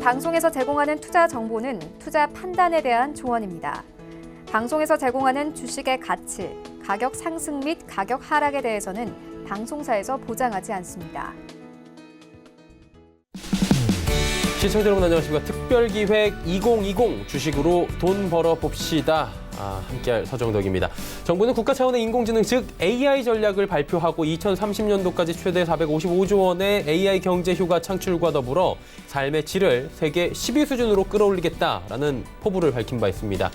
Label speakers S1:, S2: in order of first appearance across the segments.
S1: 방송에서 제공하는 투자 정보는 투자 판단에 대한 조언입니다. 방송에서 제공하는 주식의 가치, 가격 상승 및 가격 하락에 대해서는 방송사에서 보장하지 않습니다.
S2: 시청자 여러분 안녕하십니까. 특별기획 2020 주식으로 돈 벌어 봅시다. 함께할 서정덕입니다. 정부는 국가 차원의 인공지능 즉 AI 전략을 발표하고 2030년도까지 최대 455조 원의 AI 경제 효과 창출과 더불어 삶의 질을 세계 10위 수준으로 끌어올리겠다라는 포부를 밝힌 바 있습니다.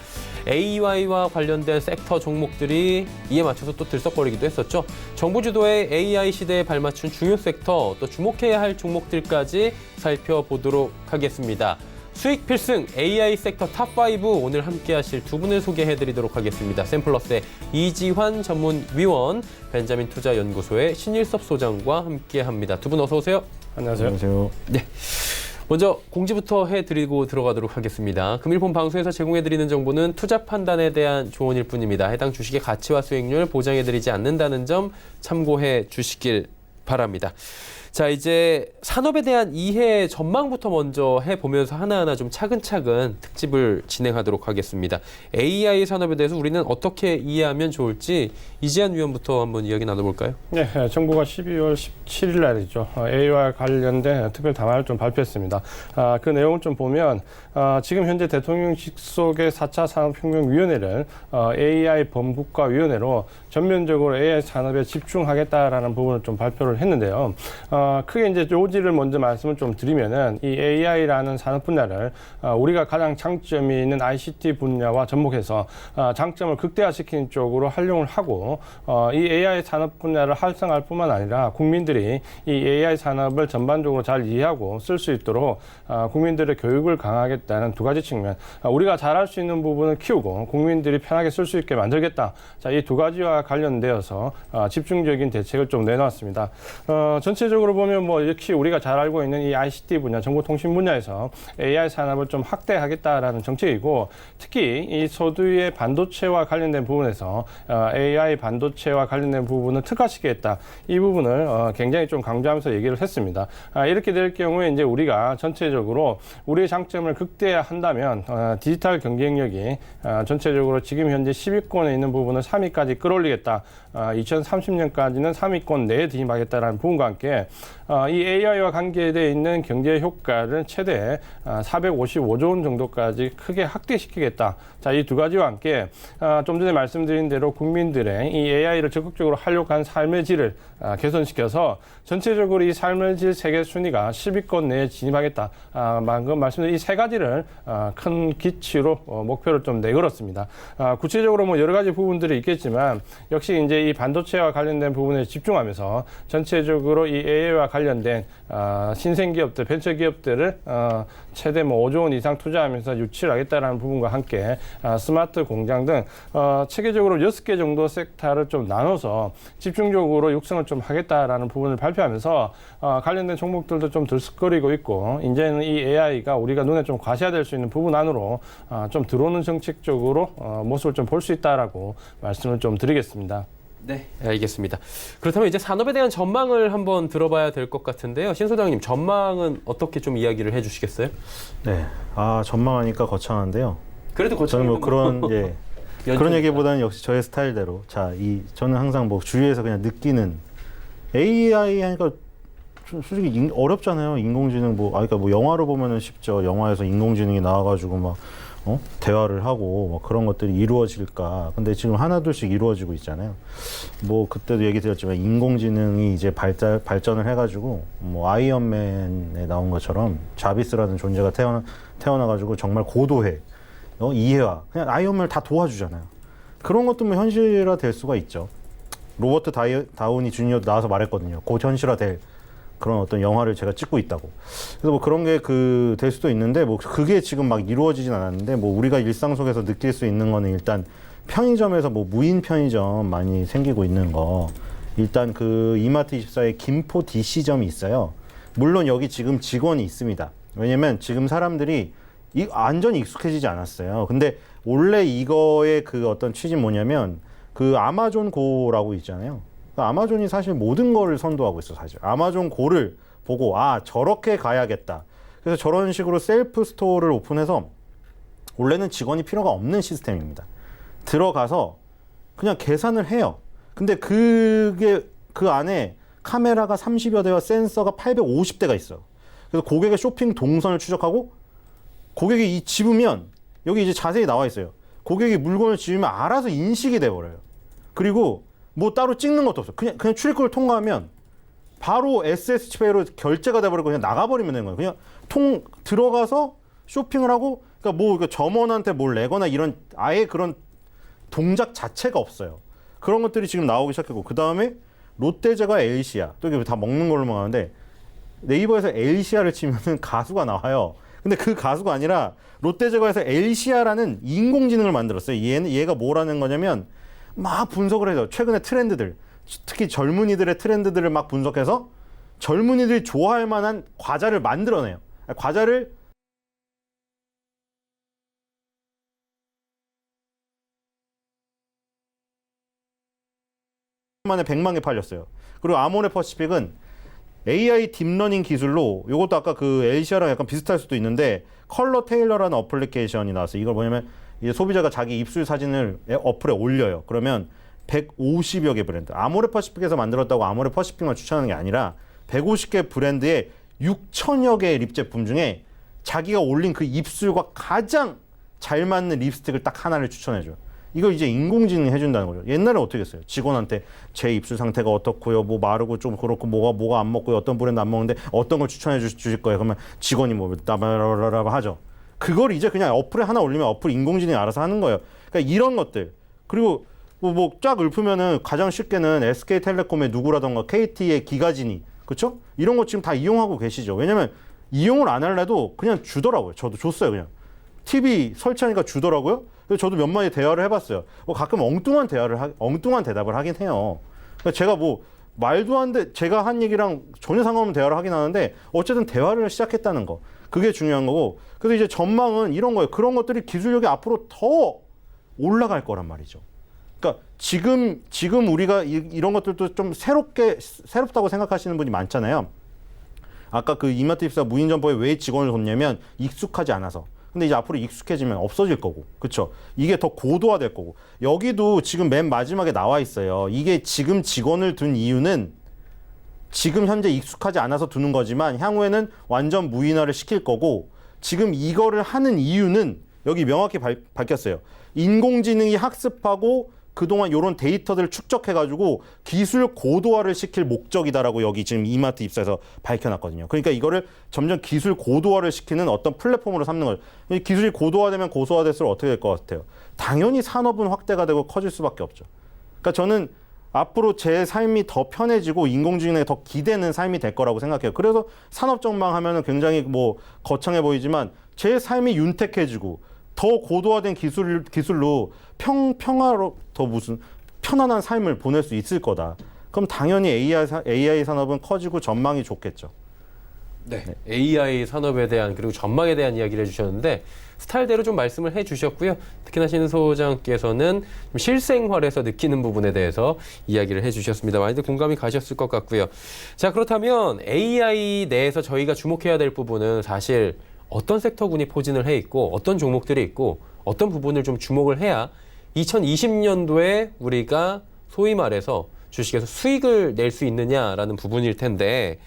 S2: AI와 관련된 섹터 종목들이 이에 맞춰서 또 들썩거리기도 했었죠. 정부 주도의 AI 시대에 발맞춘 중요 섹터 또 주목해야 할 종목들까지 살펴보도록 하겠습니다. 수익 필승 AI 섹터 탑5 오늘 함께 하실 두 분을 소개해드리도록 하겠습니다. 샘플러스의 이지환 전문위원, 벤자민 투자연구소의 신일섭 소장과 함께합니다. 두 분 어서 오세요.
S3: 안녕하세요.
S4: 안녕하세요.
S2: 네. 먼저 공지부터 해드리고 들어가도록 하겠습니다. 금일본 방송에서 제공해드리는 정보는 투자 판단에 대한 조언일 뿐입니다. 해당 주식의 가치와 수익률 보장해드리지 않는다는 점 참고해 주시길 바랍니다. 자, 이제 산업에 대한 이해 전망부터 먼저 해보면서 하나하나 좀 차근차근 특집을 진행하도록 하겠습니다. AI 산업에 대해서 우리는 어떻게 이해하면 좋을지 이지한 위원부터 한번 이야기 나눠볼까요?
S3: 네, 정부가 12월 17일 날이죠. AI와 관련된 특별 담화를 좀 발표했습니다. 그 내용을 좀 보면 지금 현재 대통령직 속의 4차 산업혁명위원회를 AI 범국가위원회로 전면적으로 AI 산업에 집중하겠다라는 부분을 좀 발표를 했는데요. 크게 이제 요지를 먼저 말씀을 좀 드리면은 이 AI라는 산업 분야를 우리가 가장 장점이 있는 ICT 분야와 접목해서 장점을 극대화시키는 쪽으로 활용을 하고 이 AI 산업 분야를 활성화할 뿐만 아니라 국민들이 이 AI 산업을 전반적으로 잘 이해하고 쓸 수 있도록 국민들의 교육을 강화하겠다는 두 가지 측면, 우리가 잘할 수 있는 부분을 키우고 국민들이 편하게 쓸 수 있게 만들겠다. 자, 이 두 가지와 관련되어서 집중적인 대책을 좀 내놨습니다. 전체적으로 보면 뭐 역시 우리가 잘 알고 있는 이 ICT 분야, 정보통신 분야에서 AI 산업을 좀 확대하겠다라는 정책이고, 특히 이 소두의 반도체와 관련된 부분에서 AI 반도체와 관련된 부분을 특화시키겠다. 이 부분을 굉장히 좀 강조하면서 얘기를 했습니다. 이렇게 될 경우에 이제 우리가 전체적으로 우리의 장점을 극대화한다면 디지털 경쟁력이 전체적으로 지금 현재 10위권에 있는 부분을 3위까지 끌어올리겠다. 2030년까지는 3위권 내에 진입하겠다라는 부분과 함께 이 AI와 관계되어 있는 경제 효과를 최대 455조 원 정도까지 크게 확대시키겠다. 자, 이 두 가지와 함께 좀 전에 말씀드린 대로 국민들의 이 AI를 적극적으로 활용한 삶의 질을 개선시켜서 전체적으로 이 삶의 질 세계 순위가 10위권 내에 진입하겠다. 방금 말씀드린 이 세 가지를 큰 기치로 목표를 좀 내걸었습니다. 구체적으로 뭐 여러 가지 부분들이 있겠지만 역시 이제 이 반도체와 관련된 부분에 집중하면서 전체적으로 이 AI와 관련된 신생기업들, 벤처기업들을 최대 뭐 5조 원 이상 투자하면서 유치를 하겠다는 부분과 함께 스마트 공장 등 체계적으로 6개 정도 섹터를 좀 나눠서 집중적으로 육성을 좀 하겠다라는 부분을 발표하면서 관련된 종목들도 좀 들썩거리고 있고, 이제는 이 AI가 우리가 눈에 좀 과시화될 수 있는 부분 안으로 좀 들어오는 정책적으로 모습을 좀 볼 수 있다라고 말씀을 좀 드리겠습니다.
S2: 네, 알겠습니다. 그렇다면 이제 산업에 대한 전망을 한번 들어봐야 될 것 같은데요. 신 소장님, 전망은 어떻게 좀 이야기를 해주시겠어요?
S4: 네, 전망하니까 거창한데요.
S2: 그래도
S4: 저는 뭐 그런 그런 얘기보다는 역시 저의 스타일대로 저는 항상 뭐 주위에서 그냥 느끼는 AI 하니까 솔직히 어렵잖아요. 인공지능 그러니까 뭐 영화로 보면은 쉽죠. 영화에서 인공지능이 나와가지고 막 대화를 하고 뭐 그런 것들이 이루어질까. 근데 지금 하나둘씩 이루어지고 있잖아요. 뭐 그때도 얘기 드렸지만 인공지능이 이제 발전을 해가지고 뭐 아이언맨에 나온 것처럼 자비스라는 존재가 태어나가지고 정말 고도의 이해와 그냥 아이언맨을 다 도와주잖아요. 그런 것도 뭐 현실화 될 수가 있죠. 로버트 다우니 주니어도 나와서 말했거든요. 곧 현실화될 그런 어떤 영화를 제가 찍고 있다고. 그래서 뭐 그런 게 될 수도 있는데 뭐 그게 지금 막 이루어지진 않았는데, 뭐 우리가 일상 속에서 느낄 수 있는 거는 일단 편의점에서 뭐 무인 편의점 많이 생기고 있는 거. 일단 그 이마트24에 김포 DC점이 있어요. 물론 여기 지금 직원이 있습니다. 왜냐면 지금 사람들이 완전히 익숙해지지 않았어요. 근데 원래 이거의 그 어떤 취지는 뭐냐면 그 아마존 고라고 있잖아요. 아마존이 사실 모든 거를 선도하고 있어. 사실 아마존 고를 보고 저렇게 가야겠다. 그래서 저런 식으로 셀프 스토어를 오픈해서 원래는 직원이 필요가 없는 시스템입니다. 들어가서 그냥 계산을 해요. 근데 그게 그 안에 카메라가 30여 대와 센서가 850대가 있어요. 그래서 고객의 쇼핑 동선을 추적하고 고객이 이 집으면 여기 이제 자세히 나와 있어요. 고객이 물건을 집으면 알아서 인식이 돼버려요. 그리고 뭐 따로 찍는 것도 없어요. 그냥 출입구를 통과하면 바로 SS페이로 결제가 돼버리고 그냥 나가버리면 되는 거예요. 그냥 들어가서 쇼핑을 하고, 그러니까 뭐 점원한테 뭘 내거나 이런 아예 그런 동작 자체가 없어요. 그런 것들이 지금 나오기 시작했고, 그 다음에 롯데제과 엘시아, 또 이게 다 먹는 걸로만 하는데 네이버에서 엘시아를 치면은 가수가 나와요. 근데 그 가수가 아니라 롯데제과에서 엘시아라는 인공지능을 만들었어요. 얘가 뭐라는 거냐면 막 분석을 해서 최근의 트렌드들, 특히 젊은이들의 트렌드들을 막 분석해서 젊은이들이 좋아할 만한 과자를 만들어내요. 과자를 만에 100만 개 팔렸어요. 그리고 아모레 퍼시픽은 AI 딥러닝 기술로, 이것도 아까 그 엘시아랑 약간 비슷할 수도 있는데 컬러 테일러라는 어플리케이션이 나왔어요. 이걸 뭐냐면 이제 소비자가 자기 입술 사진을 어플에 올려요. 그러면 150여 개 브랜드, 아모레 퍼시픽에서 만들었다고 아모레 퍼시픽만 추천하는 게 아니라 150개 브랜드의 6천여 개의 립 제품 중에 자기가 올린 그 입술과 가장 잘 맞는 립스틱을 딱 하나를 추천해줘요. 이걸 이제 인공지능이 해준다는 거죠. 옛날에 어떻게 했어요? 직원한테 제 입술 상태가 어떻고요, 뭐 마르고 좀 그렇고 뭐가 안 먹고요, 어떤 브랜드 안 먹는데 어떤 걸 추천해 주실 거예요? 그러면 직원이 뭐 따바라라라 하죠. 그걸 이제 그냥 어플에 하나 올리면 어플 인공지능이 알아서 하는 거예요. 그러니까 이런 것들, 그리고 뭐 쫙 읊으면은 가장 쉽게는 SK텔레콤의 누구라던가 KT의 기가진이, 그렇죠? 이런 거 지금 다 이용하고 계시죠. 왜냐면 이용을 안 할래도 그냥 주더라고요. 저도 줬어요. 그냥 TV 설치하니까 주더라고요. 그래서 저도 몇 마디 대화를 해봤어요. 가끔 엉뚱한 대답을 하긴 해요. 그러니까 제가 뭐 말도 안 돼, 제가 한 얘기랑 전혀 상관없는 대화를 하긴 하는데 어쨌든 대화를 시작했다는 거, 그게 중요한 거고. 그래서 이제 전망은 이런 거예요. 그런 것들이 기술력이 앞으로 더 올라갈 거란 말이죠. 그러니까 지금 우리가 이런 것들도 좀 새롭다고 생각하시는 분이 많잖아요. 아까 그 이마트 입사 무인점포에 왜 직원을 뒀냐면 익숙하지 않아서. 근데 이제 앞으로 익숙해지면 없어질 거고, 그렇죠? 이게 더 고도화될 거고. 여기도 지금 맨 마지막에 나와 있어요. 이게 지금 직원을 둔 이유는 지금 현재 익숙하지 않아서 두는 거지만 향후에는 완전 무인화를 시킬 거고, 지금 이거를 하는 이유는 여기 명확히 밝혔어요. 인공지능이 학습하고 그동안 이런 데이터들을 축적해가지고 기술 고도화를 시킬 목적이다라고 여기 지금 이마트 입사에서 밝혀놨거든요. 그러니까 이거를 점점 기술 고도화를 시키는 어떤 플랫폼으로 삼는 거예요. 기술이 고도화되면 고소화될수록 어떻게 될 것 같아요? 당연히 산업은 확대가 되고 커질 수밖에 없죠. 그러니까 저는 앞으로 제 삶이 더 편해지고 인공지능에 더 기대는 삶이 될 거라고 생각해요. 그래서 산업 전망하면은 굉장히 뭐 거창해 보이지만 제 삶이 윤택해지고 더 고도화된 기술로 평화로 더 무슨 편안한 삶을 보낼 수 있을 거다. 그럼 당연히 AI 산업은 커지고 전망이 좋겠죠.
S2: 네, AI 산업에 대한 그리고 전망에 대한 이야기를 해주셨는데 스타일대로 좀 말씀을 해주셨고요. 특히나 신 소장께서는 좀 실생활에서 느끼는 부분에 대해서 이야기를 해주셨습니다. 많이들 공감이 가셨을 것 같고요. 자, 그렇다면 AI 내에서 저희가 주목해야 될 부분은 사실 어떤 섹터군이 포진을 해 있고 어떤 종목들이 있고 어떤 부분을 좀 주목을 해야 2020년도에 우리가 소위 말해서 주식에서 수익을 낼 수 있느냐라는 부분일 텐데,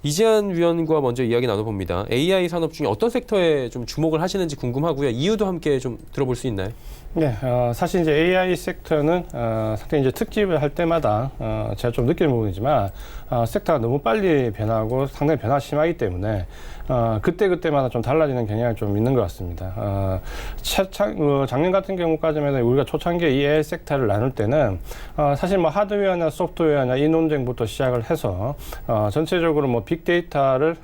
S2: 이재한 위원과 먼저 이야기 나눠봅니다. AI 산업 중에 어떤 섹터에 좀 주목을 하시는지 궁금하고요. 이유도 함께 좀 들어볼 수 있나요?
S3: 네, 사실 이제 AI 섹터는 상당히 이제 특집을 할 때마다 제가 좀 느끼는 부분이지만 섹터가 너무 빨리 변하고 상당히 변화가 심하기 때문에 그때마다 좀 달라지는 경향이 좀 있는 것 같습니다. 작년 같은 경우까지만 해도 우리가 초창기에 AI 섹터를 나눌 때는 사실 뭐 하드웨어나 소프트웨어나 이 논쟁부터 시작을 해서 전체적으로 뭐 빅데이터를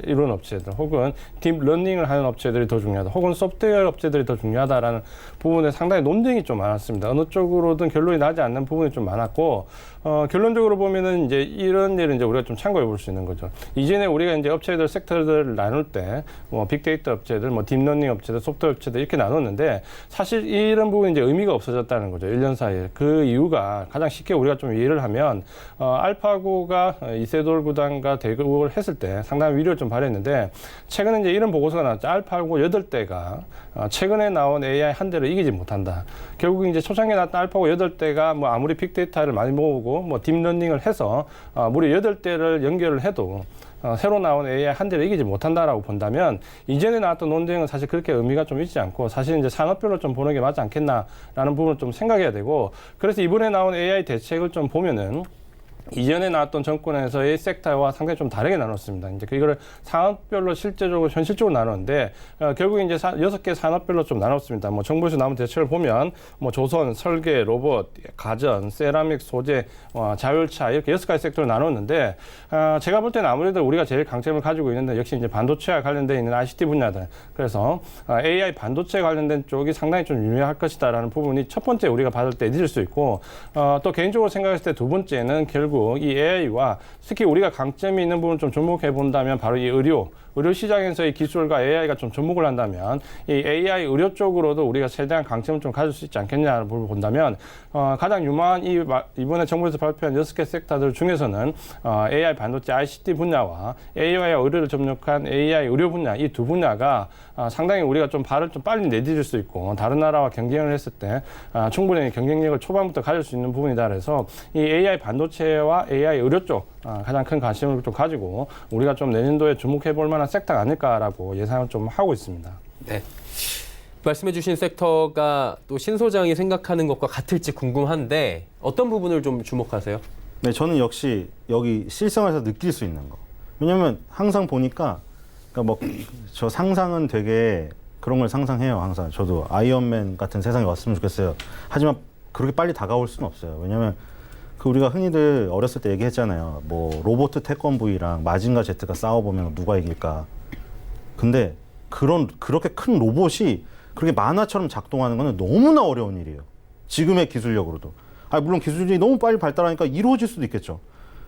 S3: 이루는 업체들 혹은 딥러닝을 하는 업체들이 더 중요하다, 혹은 소프트웨어 업체들이 더 중요하다라는 부분에 상당히 논쟁이 좀 많았습니다. 어느 쪽으로든 결론이 나지 않는 부분이 좀 많았고, 결론적으로 보면은 이제 이런 일은 이제 우리가 좀 참고해 볼 수 있는 거죠. 이전에 우리가 이제 업체들 섹터들을 나눌 때 뭐 빅데이터 업체들, 뭐 딥러닝 업체들, 소프트웨어 업체들 이렇게 나눴는데 사실 이런 부분이 이제 의미가 없어졌다는 거죠. 1년 사이에. 그 이유가 가장 쉽게 우리가 좀 이해를 하면 알파고가 이세돌 구단과 대국을 했을 때 상당히 위력을 좀 발휘했는데 최근에 이제 이런 보고서가 나왔죠. 알파고 8대가 최근에 나온 AI 한 대를 이기지 못한다. 결국 이제 초창기에 나왔던 알파고 8대가 뭐 아무리 빅데이터를 많이 모으고 뭐 딥러닝을 해서 무려 8대를 연결을 해도 새로 나온 AI 한 대를 이기지 못한다라고 본다면 이전에 나왔던 논쟁은 사실 그렇게 의미가 좀 있지 않고 사실 이제 산업별로 좀 보는 게 맞지 않겠나라는 부분을 좀 생각해야 되고 그래서 이번에 나온 AI 대책을 좀 보면은 이전에 나왔던 정권에서의 섹터와 상당히 좀 다르게 나눴습니다. 이제 이거를 산업별로 실제적으로 현실적으로 나눴는데 결국 이제 6개 산업별로 좀 나눴습니다. 뭐 정부에서 나온 대책을 보면 뭐 조선, 설계, 로봇, 가전, 세라믹, 소재, 자율차 이렇게 6가지 섹터로 나눴는데 제가 볼 때는 아무래도 우리가 제일 강점을 가지고 있는데 역시 이제 반도체와 관련돼 있는 ICT 분야들. 그래서 AI 반도체 관련된 쪽이 상당히 좀 유명할 것이다라는 부분이 첫 번째 우리가 받을 때 잊을 수 있고 또 개인적으로 생각했을 때 두 번째는 결국 이 AI와 특히 우리가 강점이 있는 부분을 좀 주목해 본다면 바로 이 의료 시장에서의 기술과 AI가 좀 접목을 한다면 이 AI 의료 쪽으로도 우리가 최대한 강점을 좀 가질 수 있지 않겠냐는 부분을 본다면 가장 유망한 이번에 정부에서 발표한 6개 섹터들 중에서는 AI 반도체 ICT 분야와 AI와 의료를 접목한 AI 의료 분야 이 두 분야가 상당히 우리가 좀 발을 좀 빨리 내디딜 수 있고 다른 나라와 경쟁을 했을 때 충분히 경쟁력을 초반부터 가질 수 있는 부분이다 그래서 이 AI 반도체와 AI 의료 쪽 가장 큰 관심을 좀 가지고 우리가 좀 내년도에 주목해 볼 만한 섹터가 아닐까라고 예상을 좀 하고 있습니다.
S2: 네. 말씀해 주신 섹터가 또 신 소장이 생각하는 것과 같을지 궁금한데 어떤 부분을 좀 주목하세요?
S4: 네, 저는 역시 여기 실생활에서 느낄 수 있는 거. 왜냐면 항상 보니까 그러니까 뭐 저 상상은 되게 그런 걸 상상해요. 항상 저도 아이언맨 같은 세상이 왔으면 좋겠어요. 하지만 그렇게 빨리 다가올 수는 없어요. 왜냐면 그 우리가 흔히들 어렸을 때 얘기했잖아요. 뭐 로봇 태권브이랑 마징가 제트가 싸워보면 누가 이길까. 근데 그렇게 큰 로봇이 그렇게 만화처럼 작동하는 거는 너무나 어려운 일이에요. 지금의 기술력으로도. 물론 기술이 너무 빨리 발달하니까 이루어질 수도 있겠죠.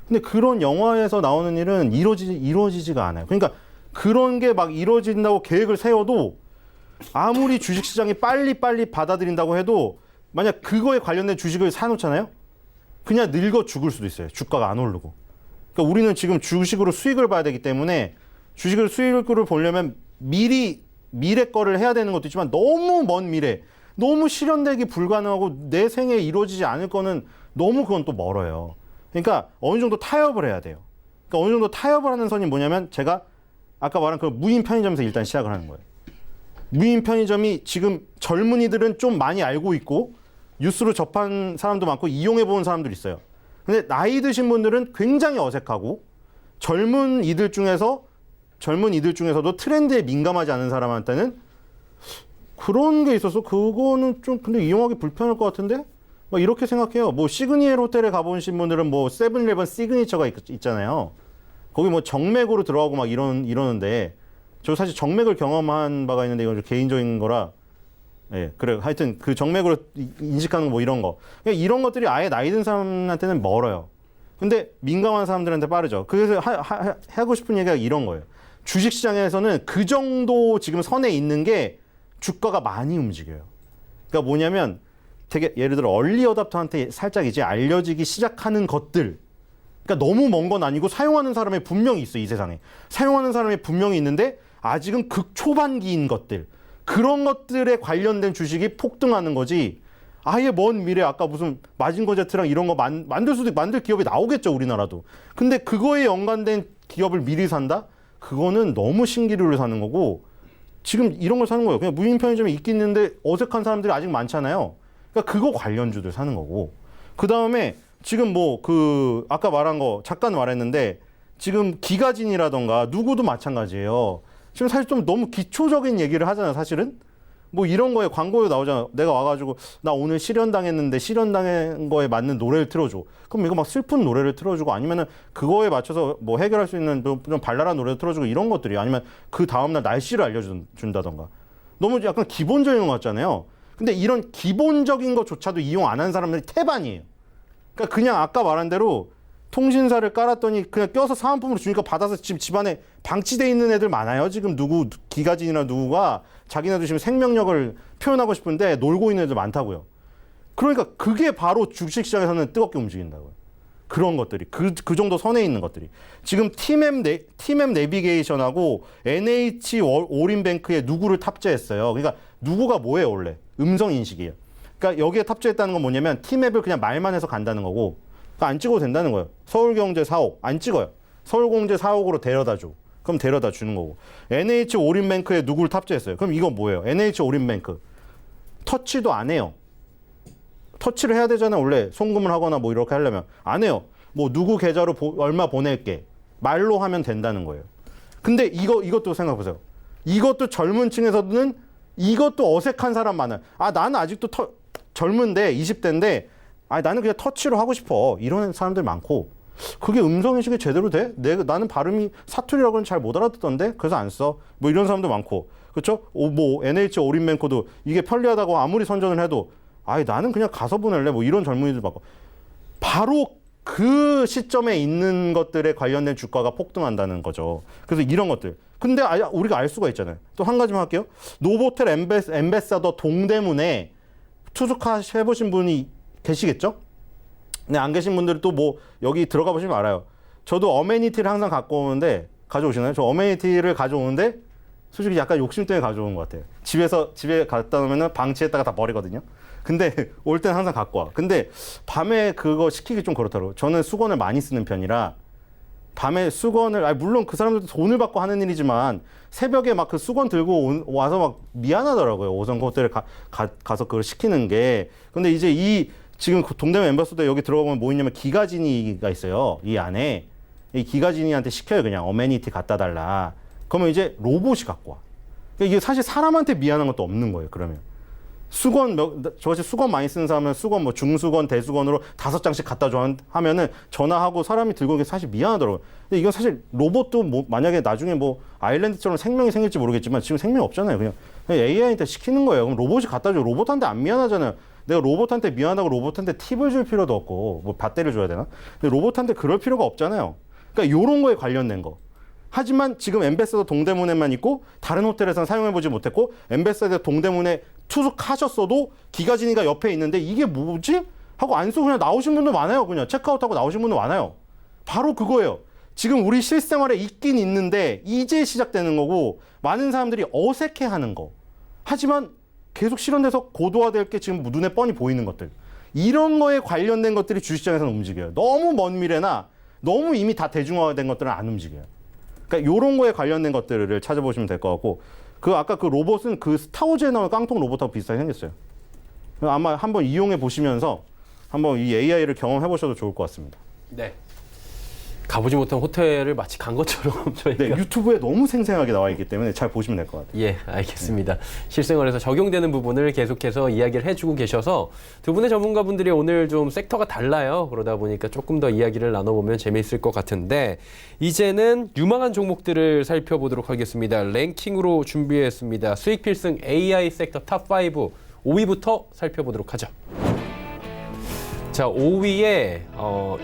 S4: 근데 그런 영화에서 나오는 일은 이루어지지가 않아요. 그러니까 그런 게 막 이루어진다고 계획을 세워도 아무리 주식시장이 빨리 받아들인다고 해도 만약 그거에 관련된 주식을 사놓잖아요. 그냥 늙어 죽을 수도 있어요. 주가가 안 오르고. 그러니까 우리는 지금 주식으로 수익을 봐야 되기 때문에 주식을 수익을 보려면 미래 거를 해야 되는 것도 있지만 너무 먼 미래, 너무 실현되기 불가능하고 내 생에 이루어지지 않을 거는 너무 그건 또 멀어요. 그러니까 어느 정도 타협을 해야 돼요. 그러니까 어느 정도 타협을 하는 선이 뭐냐면 제가 아까 말한 그 무인 편의점에서 일단 시작을 하는 거예요. 무인 편의점이 지금 젊은이들은 좀 많이 알고 있고 뉴스로 접한 사람도 많고 이용해 본 사람들이 있어요. 근데 나이 드신 분들은 굉장히 어색하고 젊은이들 중에서도 트렌드에 민감하지 않은 사람한테는 그런 게 있어서 그거는 좀 근데 이용하기 불편할 것 같은데? 막 이렇게 생각해요. 뭐 시그니엘 호텔에 가보신 분들은 뭐 세븐일레븐 시그니처가 있잖아요. 거기 뭐 정맥으로 들어가고 막 이러는데 저 사실 정맥을 경험한 바가 있는데 이건 좀 개인적인 거라 예, 그래. 하여튼 그 정맥으로 인식하는 거 뭐 이런 거. 그러니까 이런 것들이 아예 나이 든 사람한테는 멀어요. 근데 민감한 사람들한테 빠르죠. 그래서 하고 싶은 얘기가 이런 거예요. 주식시장에서는 그 정도 지금 선에 있는 게 주가가 많이 움직여요. 그러니까 뭐냐면 되게 예를 들어 얼리 어답터한테 살짝 이제 알려지기 시작하는 것들. 그러니까 너무 먼 건 아니고 사용하는 사람이 분명히 있어요. 이 세상에. 사용하는 사람이 분명히 있는데 아직은 극초반기인 것들. 그런 것들에 관련된 주식이 폭등하는 거지. 아예 먼 미래 아까 무슨 마징거 제트랑 이런 거 만들 기업이 나오겠죠. 우리나라도. 근데 그거에 연관된 기업을 미리 산다? 그거는 너무 신기루를 사는 거고 지금 이런 걸 사는 거예요. 그냥 무인 편의점이 있긴 있는데 어색한 사람들이 아직 많잖아요. 그러니까 그거 관련주들 사는 거고. 그 다음에 지금 뭐 그 아까 말한 거 잠깐 말했는데 지금 기가진이라던가 누구도 마찬가지예요. 지금 사실 좀 너무 기초적인 얘기를 하잖아요. 사실은 뭐 이런 거에 광고에 나오잖아. 내가 와가지고 나 오늘 실현당했는데 실현당한 거에 맞는 노래를 틀어줘. 그럼 이거 막 슬픈 노래를 틀어주고 아니면은 그거에 맞춰서 뭐 해결할 수 있는 좀 발랄한 노래를 틀어주고 이런 것들이 아니면 그 다음날 날씨를 알려준다던가 너무 약간 기본적인 것 같잖아요. 근데 이런 기본적인 것조차도 이용 안 한 사람들이 태반이에요. 그러니까 그냥 아까 말한 대로 통신사를 깔았더니 그냥 껴서 사은품으로 주니까 받아서 지금 집안에 방치돼 있는 애들 많아요. 지금 누구 기가진이나 누구가 자기네도 지금 생명력을 표현하고 싶은데 놀고 있는 애들 많다고요. 그러니까 그게 바로 주식시장에서는 뜨겁게 움직인다고요. 그런 것들이 그 정도 선에 있는 것들이 지금 티맵 내비게이션하고 NH 오린뱅크에 누구를 탑재했어요. 그러니까 누구가 뭐예요 원래 음성 인식이에요. 그러니까 여기에 탑재했다는 건 뭐냐면 티맵을 그냥 말만 해서 간다는 거고 그러니까 안 찍어도 된다는 거예요. 서울경제 4옥 안 찍어요. 서울공제 4옥으로 데려다 줘. 그럼 데려다 주는 거고 NH 오린뱅크에 누구를 탑재했어요. 그럼 이건 뭐예요? NH 오린뱅크 터치도 안 해요. 터치를 해야 되잖아요. 원래 송금을 하거나 뭐 이렇게 하려면 안 해요. 뭐 누구 계좌로 얼마 보낼게 말로 하면 된다는 거예요. 근데 이것도 생각해 보세요. 이것도 젊은 층에서는 이것도 어색한 사람 많아요. 아 나는 아직도 젊은데 20대인데 아 나는 그냥 터치로 하고 싶어 이런 사람들 많고 그게 음성인식이 제대로 돼? 나는 발음이 사투리라고는 잘 못 알아듣던데 그래서 안 써. 뭐 이런 사람도 많고 그렇죠? 뭐 NH 오린뱅크도 이게 편리하다고 아무리 선전을 해도 아이 나는 그냥 가서 보낼래 뭐 이런 젊은이들 많고 바로 그 시점에 있는 것들에 관련된 주가가 폭등한다는 거죠. 그래서 이런 것들. 근데 우리가 알 수가 있잖아요. 또 한 가지만 할게요. 노보텔 엠베사더 동대문에 투숙하 해보신 분이 계시겠죠? 근데 안 계신 분들은 또 뭐 여기 들어가 보시면 알아요. 저도 어메니티를 항상 갖고 오는데 가져오시나요? 저 어메니티를 가져오는데 솔직히 약간 욕심 때문에 가져오는 것 같아요. 집에 갖다 놓으면 방치했다가 다 버리거든요. 근데 올 때는 항상 갖고 와. 근데 밤에 그거 시키기 좀 그렇더라고요. 저는 수건을 많이 쓰는 편이라 밤에 수건을 물론 그 사람들도 돈을 받고 하는 일이지만 새벽에 막 그 수건 들고 와서 막 미안하더라고요. 5성 호텔에 가서 그걸 시키는 게. 근데 이제 지금 동대문 엠버서더 여기 들어가면 뭐 있냐면 기가진이가 있어요. 이 안에 이 기가진이한테 시켜요. 그냥 어메니티 갖다 달라. 그러면 이제 로봇이 갖고 와. 그러니까 이게 사실 사람한테 미안한 것도 없는 거예요. 그러면 저같이 수건 많이 쓰는 사람은 수건 뭐 중수건 대수건으로 5장씩 갖다 줘 하면은 전화하고 사람이 들고 오는 게 사실 미안하더라고요. 근데 이건 사실 로봇도 뭐 만약에 나중에 뭐 아일랜드처럼 생명이 생길지 모르겠지만 지금 생명이 없잖아요. 그냥 AI한테 시키는 거예요. 그럼 로봇이 갖다 줘. 로봇한테 안 미안하잖아요. 내가 로봇한테 미안하고 로봇한테 팁을 줄 필요도 없고 뭐 밧데리를 줘야 되나? 근데 로봇한테 그럴 필요가 없잖아요. 그러니까 이런 거에 관련된 거. 하지만 지금 엠베서더 동대문에만 있고 다른 호텔에서는 사용해보지 못했고 엠베서더 동대문에 투숙하셨어도 기가진이가 옆에 있는데 이게 뭐지? 하고 안 쓰고 그냥 나오신 분도 많아요. 그냥 체크아웃하고 나오신 분도 많아요. 바로 그거예요. 지금 우리 실생활에 있긴 있는데 이제 시작되는 거고 많은 사람들이 어색해하는 거. 하지만 계속 실현돼서 고도화될 게 지금 눈에 뻔히 보이는 것들. 이런 거에 관련된 것들이 주식시장에서는 움직여요. 너무 먼 미래나 너무 이미 다 대중화된 것들은 안 움직여요. 그러니까 이런 거에 관련된 것들을 찾아보시면 될 것 같고 아까 그 로봇은 그 스타워즈에 나오는 깡통 로봇하고 비슷하게 생겼어요. 아마 한번 이용해 보시면서 한번 이 AI를 경험해 보셔도 좋을 것 같습니다.
S2: 네. 가보지 못한 호텔을 마치 간 것처럼 저희가
S4: 네, 유튜브에 너무 생생하게 나와 있기 때문에 잘 보시면 될 것 같아요.
S2: 예, 알겠습니다. 실생활에서 적용되는 부분을 계속해서 이야기를 해주고 계셔서 두 분의 전문가분들이 오늘 좀 섹터가 달라요. 그러다 보니까 조금 더 이야기를 나눠보면 재미있을 것 같은데 이제는 유망한 종목들을 살펴보도록 하겠습니다. 랭킹으로 준비했습니다. 수익 필승 AI 섹터 탑5 5위부터 살펴보도록 하죠. 자, 5위에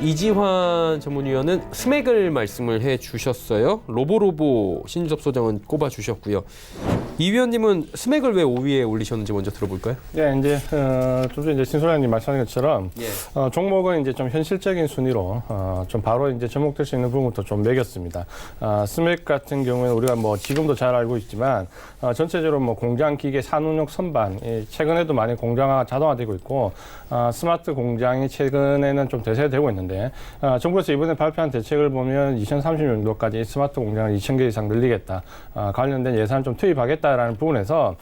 S2: 이지환 전문위원은 스맥을 말씀을 해주셨어요. 로보로보 신주섭 소장은 꼽아주셨고요. 이 위원님은 스맥을 왜 5위에 올리셨는지 먼저 들어볼까요?
S3: 네, 이제 좀 전에 신 소장님 말씀하신 것처럼 종목은 이제 좀 현실적인 순위로 좀 바로 이제 접목될 수 있는 부분부터 좀 매겼습니다. 스맥 같은 경우에는 우리가 뭐 지금도 잘 알고 있지만 전체적으로 뭐 공장 기계 산운용 선반 최근에도 많이 공장화가 자동화되고 있고 스마트 공장이 최근에는 좀 대세되고 있는데 정부에서 이번에 발표한 대책을 보면 2030년도까지 스마트 공장을 2,000개 이상 늘리겠다. 관련된 예산을 좀 투입하겠다라는 부분에서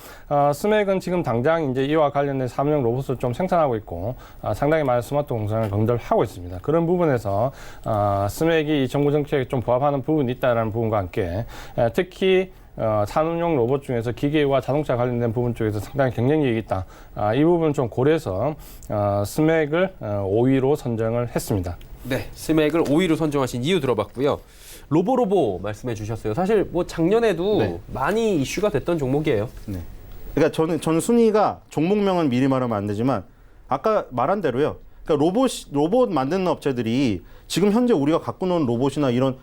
S3: 스맥은 지금 당장 이제 이와 관련된 사무용 로봇을 좀 생산하고 있고 상당히 많은 스마트 공장을 건설하고 있습니다. 그런 부분에서 스맥이 이 정부 정책에 좀 부합하는 부분이 있다라는 부분과 함께 특히 산업용 로봇 중에서 기계와 자동차 관련된 부분 쪽에서 상당히 경쟁력이 있다. 이 부분을 좀 고려해서 스맥을 5위로 선정을 했습니다.
S2: 네, 스맥을 5위로 선정하신 이유 들어봤고요. 로보로보 말씀해 주셨어요. 사실 뭐 작년에도
S4: 네.
S2: 많이 이슈가 됐던 종목이에요.
S4: 네. 그러니까 저는 순위가 종목명은 미리 말하면 안 되지만 아까 말한 대로요. 그러니까 로봇 만드는 업체들이 지금 현재 우리가 갖고 노는 로봇이나 이런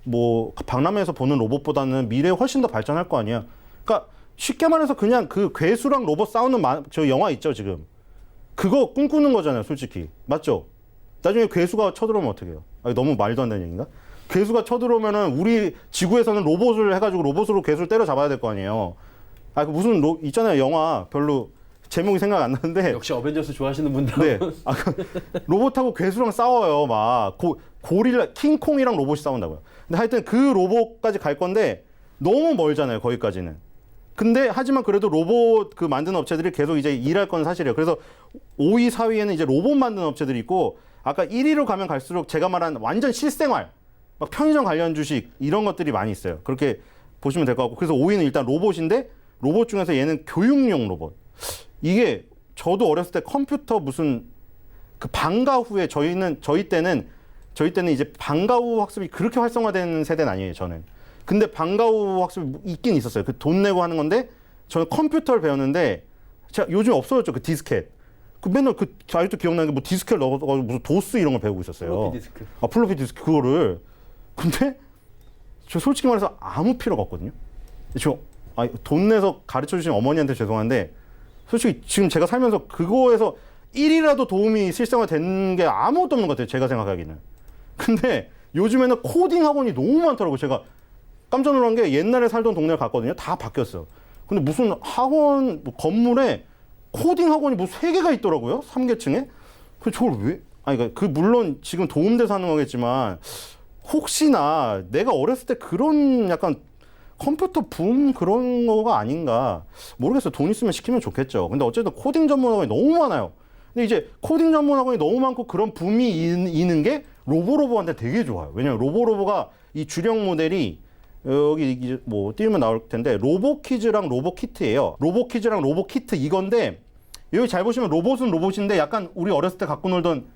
S4: 뭐 박람회에서 보는 로봇보다는 미래에 훨씬 더 발전할 거 아니야. 그러니까 쉽게 말해서 그냥 그 괴수랑 로봇 싸우는 저 영화 있죠 지금. 그거 꿈꾸는 거잖아요, 솔직히. 맞죠? 나중에 괴수가 쳐들어오면 어떻게 해요? 너무 말도 안 되는 얘기인가? 괴수가 쳐들어오면은 우리 지구에서는 로봇을 해가지고 로봇으로 괴수를 때려잡아야 될 거 아니에요. 그 무슨 있잖아요, 영화. 별로 제목이 생각 안 나는데.
S2: 역시 어벤져스 좋아하시는 분들.
S4: 네. 로봇하고 괴수랑 싸워요, 막. 고릴라, 킹콩이랑 로봇이 싸운다고요. 근데 하여튼 그 로봇까지 갈 건데 너무 멀잖아요, 거기까지는. 근데 하지만 그래도 로봇 그 만드는 업체들이 계속 이제 일할 건 사실이에요. 그래서 5위, 4위에는 이제 로봇 만드는 업체들이 있고 아까 1위로 가면 갈수록 제가 말한 완전 실생활, 막 편의점 관련 주식 이런 것들이 많이 있어요. 그렇게 보시면 될 것 같고 그래서 5위는 일단 로봇인데 로봇 중에서 얘는 교육용 로봇. 이게 저도 어렸을 때 컴퓨터 무슨 그 방과 후에 저희 때는 이제 방과 후 학습이 그렇게 활성화된 세대는 아니에요, 저는. 근데 방과 후 학습이 있긴 있었어요. 그 돈 내고 하는 건데 저는 컴퓨터를 배웠는데 제가 요즘 없어졌죠, 그 디스켓. 그 맨날 아직도 기억나는 게 뭐 디스켓을 넣어서 무슨 도스 이런 걸 배우고 있었어요.
S2: 플로피 디스크.
S4: 플로피 디스크 그거를. 근데 저 솔직히 말해서 아무 필요가 없거든요. 돈 내서 가르쳐 주신 어머니한테 죄송한데 솔직히 지금 제가 살면서 그거에서 1이라도 도움이 실생활 된 게 아무것도 없는 것 같아요, 제가 생각하기는. 근데 요즘에는 코딩 학원이 너무 많더라고요. 제가 깜짝 놀란 게 옛날에 살던 동네를 갔거든요. 다 바뀌었어요. 근데 무슨 학원 건물에 코딩 학원이 뭐 3개가 있더라고요. 3계층에. 저걸 왜? 그러니까 물론 지금 도움돼서 하는 거겠지만 혹시나 내가 어렸을 때 그런 약간 컴퓨터 붐 그런 거가 아닌가 모르겠어요. 돈 있으면 시키면 좋겠죠. 근데 어쨌든 코딩 전문 학원이 너무 많아요. 근데 이제 코딩 전문 학원이 너무 많고 그런 붐이 있는 게 로보로보한테 되게 좋아요. 왜냐면 로보로보가 이 주력 모델이 여기 이제 뭐 띄우면 나올 텐데 로보키즈랑 로보키트예요. 로보키즈랑 로보키트 이건데 여기 잘 보시면 로봇은 로봇인데 약간 우리 어렸을 때 갖고 놀던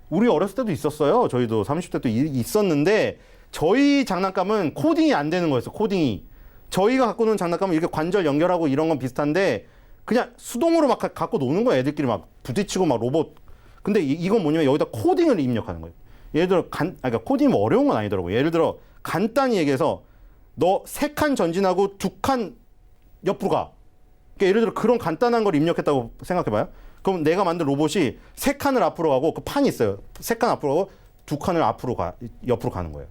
S4: 우리 어렸을 때도 있었어요. 저희도 30대 때 있었는데 저희 장난감은 코딩이 안 되는 거였어. 코딩이. 저희가 갖고 노는 장난감은 이렇게 관절 연결하고 이런 건 비슷한데 그냥 수동으로 막 갖고 노는 거야. 애들끼리 막 부딪히고 막 로봇. 근데 이건 뭐냐면 여기다 코딩을 입력하는 거예요. 예를 들어 그러니까 코딩이 뭐 어려운 건 아니더라고요. 예를 들어 간단히 얘기해서 너 3칸 전진하고 2칸 옆으로 가. 그러니까 예를 들어 그런 간단한 걸 입력했다고 생각해봐요. 그럼 내가 만든 로봇이 3칸을 앞으로 가고 그 판이 있어요. 3칸 앞으로 가고 2칸을 옆으로 가는 거예요.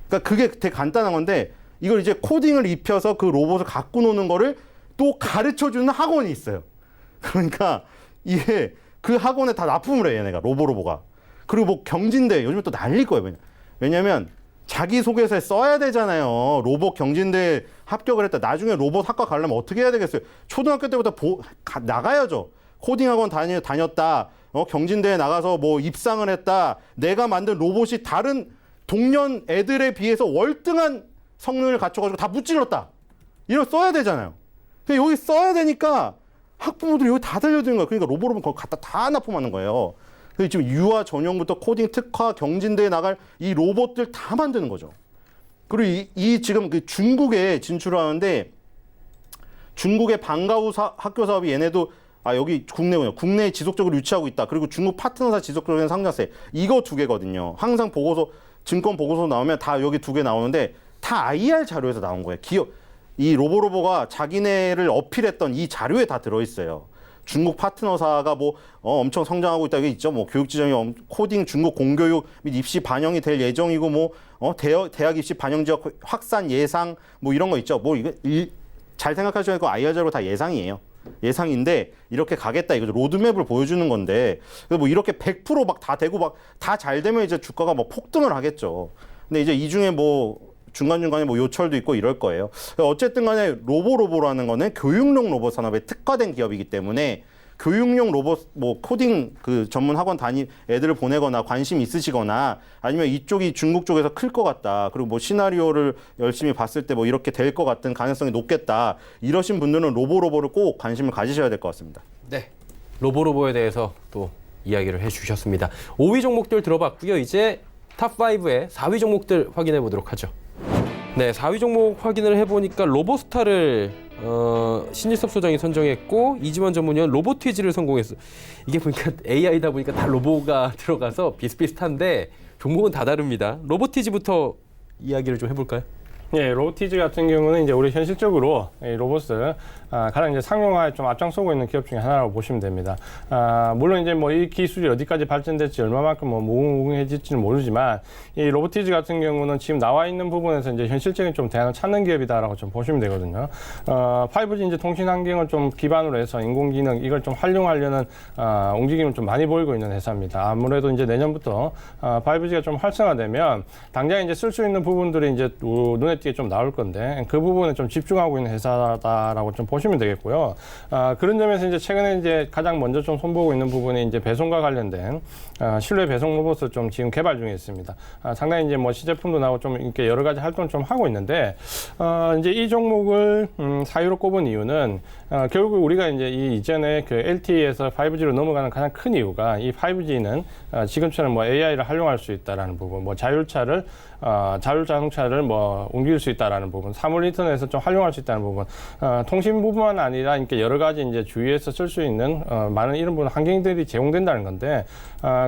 S4: 그러니까 그게 되게 간단한 건데 이걸 이제 코딩을 입혀서 그 로봇을 갖고 노는 거를 또 가르쳐주는 학원이 있어요. 그러니까 이게 그 학원에 다 납품을 해, 얘네가 로보가. 그리고 뭐 경진대 요즘에 또 날릴 거예요. 왜냐면 자기소개서에 써야 되잖아요. 로봇 경진대에 합격을 했다. 나중에 로봇 학과 가려면 어떻게 해야 되겠어요? 초등학교 때부터 나가야죠. 코딩 학원 다녔다. 경진대에 나가서 뭐 입상을 했다. 내가 만든 로봇이 다른 동년 애들에 비해서 월등한 성능을 갖춰가지고 다 무찔렀다. 이런 써야 되잖아요. 근데 여기 써야 되니까 학부모들이 여기 다 달려드는 거예요. 그러니까 로봇은 거기 갖다 다 납품하는 거예요. 그래서 지금 유아 전용부터 코딩 특화 경진대에 나갈 이 로봇들 다 만드는 거죠. 그리고 이 지금 그 중국에 진출하는데 중국의 방과 후 학교 사업이 얘네도 여기 국내군요. 국내에 지속적으로 유치하고 있다. 그리고 중국 파트너사 지속적인 상장세. 이거 2개거든요. 항상 보고서, 증권 보고서 나오면 다 여기 2개 나오는데 다 IR 자료에서 나온 거예요. 이 로보가 자기네를 어필했던 이 자료에 다 들어있어요. 중국 파트너사가 뭐 엄청 성장하고 있다. 이게 있죠. 뭐 교육지정이 코딩 중국 공교육 및 입시 반영이 될 예정이고 뭐 대학 입시 반영 지역 확산 예상 뭐 이런 거 있죠. 뭐 이거 잘 생각하셔야 될 IR 자료 다 예상이에요. 예상인데 이렇게 가겠다 이거죠. 로드맵을 보여주는 건데 뭐 이렇게 100% 막 다 되고 막 다 잘 되면 이제 주가가 뭐 폭등을 하겠죠. 근데 이제 이 중에 뭐 중간중간에 뭐 요철도 있고 이럴 거예요. 어쨌든 간에 로보라는 거는 교육용 로봇 산업에 특화된 기업이기 때문에 교육용 로봇 뭐 코딩 그 전문 학원 애들을 보내거나 관심 있으시거나 아니면 이쪽이 중국 쪽에서 클 것 같다. 그리고 뭐 시나리오를 열심히 봤을 때 뭐 이렇게 될 것 같은 가능성이 높겠다. 이러신 분들은 로보를 꼭 관심을 가지셔야 될 것 같습니다.
S2: 네. 로보에 대해서 또 이야기를 해주셨습니다. 5위 종목들 들어봤고요. 이제 탑5의 4위 종목들 확인해 보도록 하죠. 네, 4위 종목 확인을 해보니까 로보스타를 신일섭 소장이 선정했고 이지원 전문위원 로보티즈를 성공했어. 이게 보니까 AI다 보니까 다 로보가 들어가서 비슷비슷한데 종목은 다 다릅니다. 로보티즈부터 이야기를 좀 해볼까요?
S3: 예, 로보티즈 같은 경우는 이제 우리 현실적으로 이 로봇을 가장 이제 상용화에 좀 앞장서고 있는 기업 중에 하나라고 보시면 됩니다. 물론 이제 뭐 이 기술이 어디까지 발전될지 얼마만큼 뭐 무궁무진해질지는 모르지만 이 로보티즈 같은 경우는 지금 나와 있는 부분에서 이제 현실적인 좀 대안을 찾는 기업이다라고 좀 보시면 되거든요. 5G 이제 통신 환경을 좀 기반으로 해서 인공지능 이걸 좀 활용하려는 움직임을 좀 많이 보이고 있는 회사입니다. 아무래도 이제 내년부터 5G가 좀 활성화되면 당장 이제 쓸 수 있는 부분들이 이제 눈에 띄게 좀 나올 건데 그 부분에 좀 집중하고 있는 회사다라고 좀 보시면 되겠고요. 그런 점에서 이제 최근에 이제 가장 먼저 좀 손보고 있는 부분이 이제 배송과 관련된 실내 배송 로봇을 좀 지금 개발 중에 있습니다. 상당히 이제 뭐 시제품도 나오고 좀 이렇게 여러 가지 활동을 좀 하고 있는데 이제 이 종목을 4위로 꼽은 이유는 결국 우리가 이제 이 이전에 그 LTE에서 5G로 넘어가는 가장 큰 이유가 이 5G는 지금처럼 뭐 AI를 활용할 수 있다라는 부분, 뭐 자율자동차를 뭐 옮길 수 있다라는 부분, 사물 인터넷에서 좀 활용할 수 있다는 부분, 통신부뿐만 아니라 이렇게 여러 가지 이제 주위에서 쓸 수 있는 많은 이런 부분 환경들이 제공된다는 건데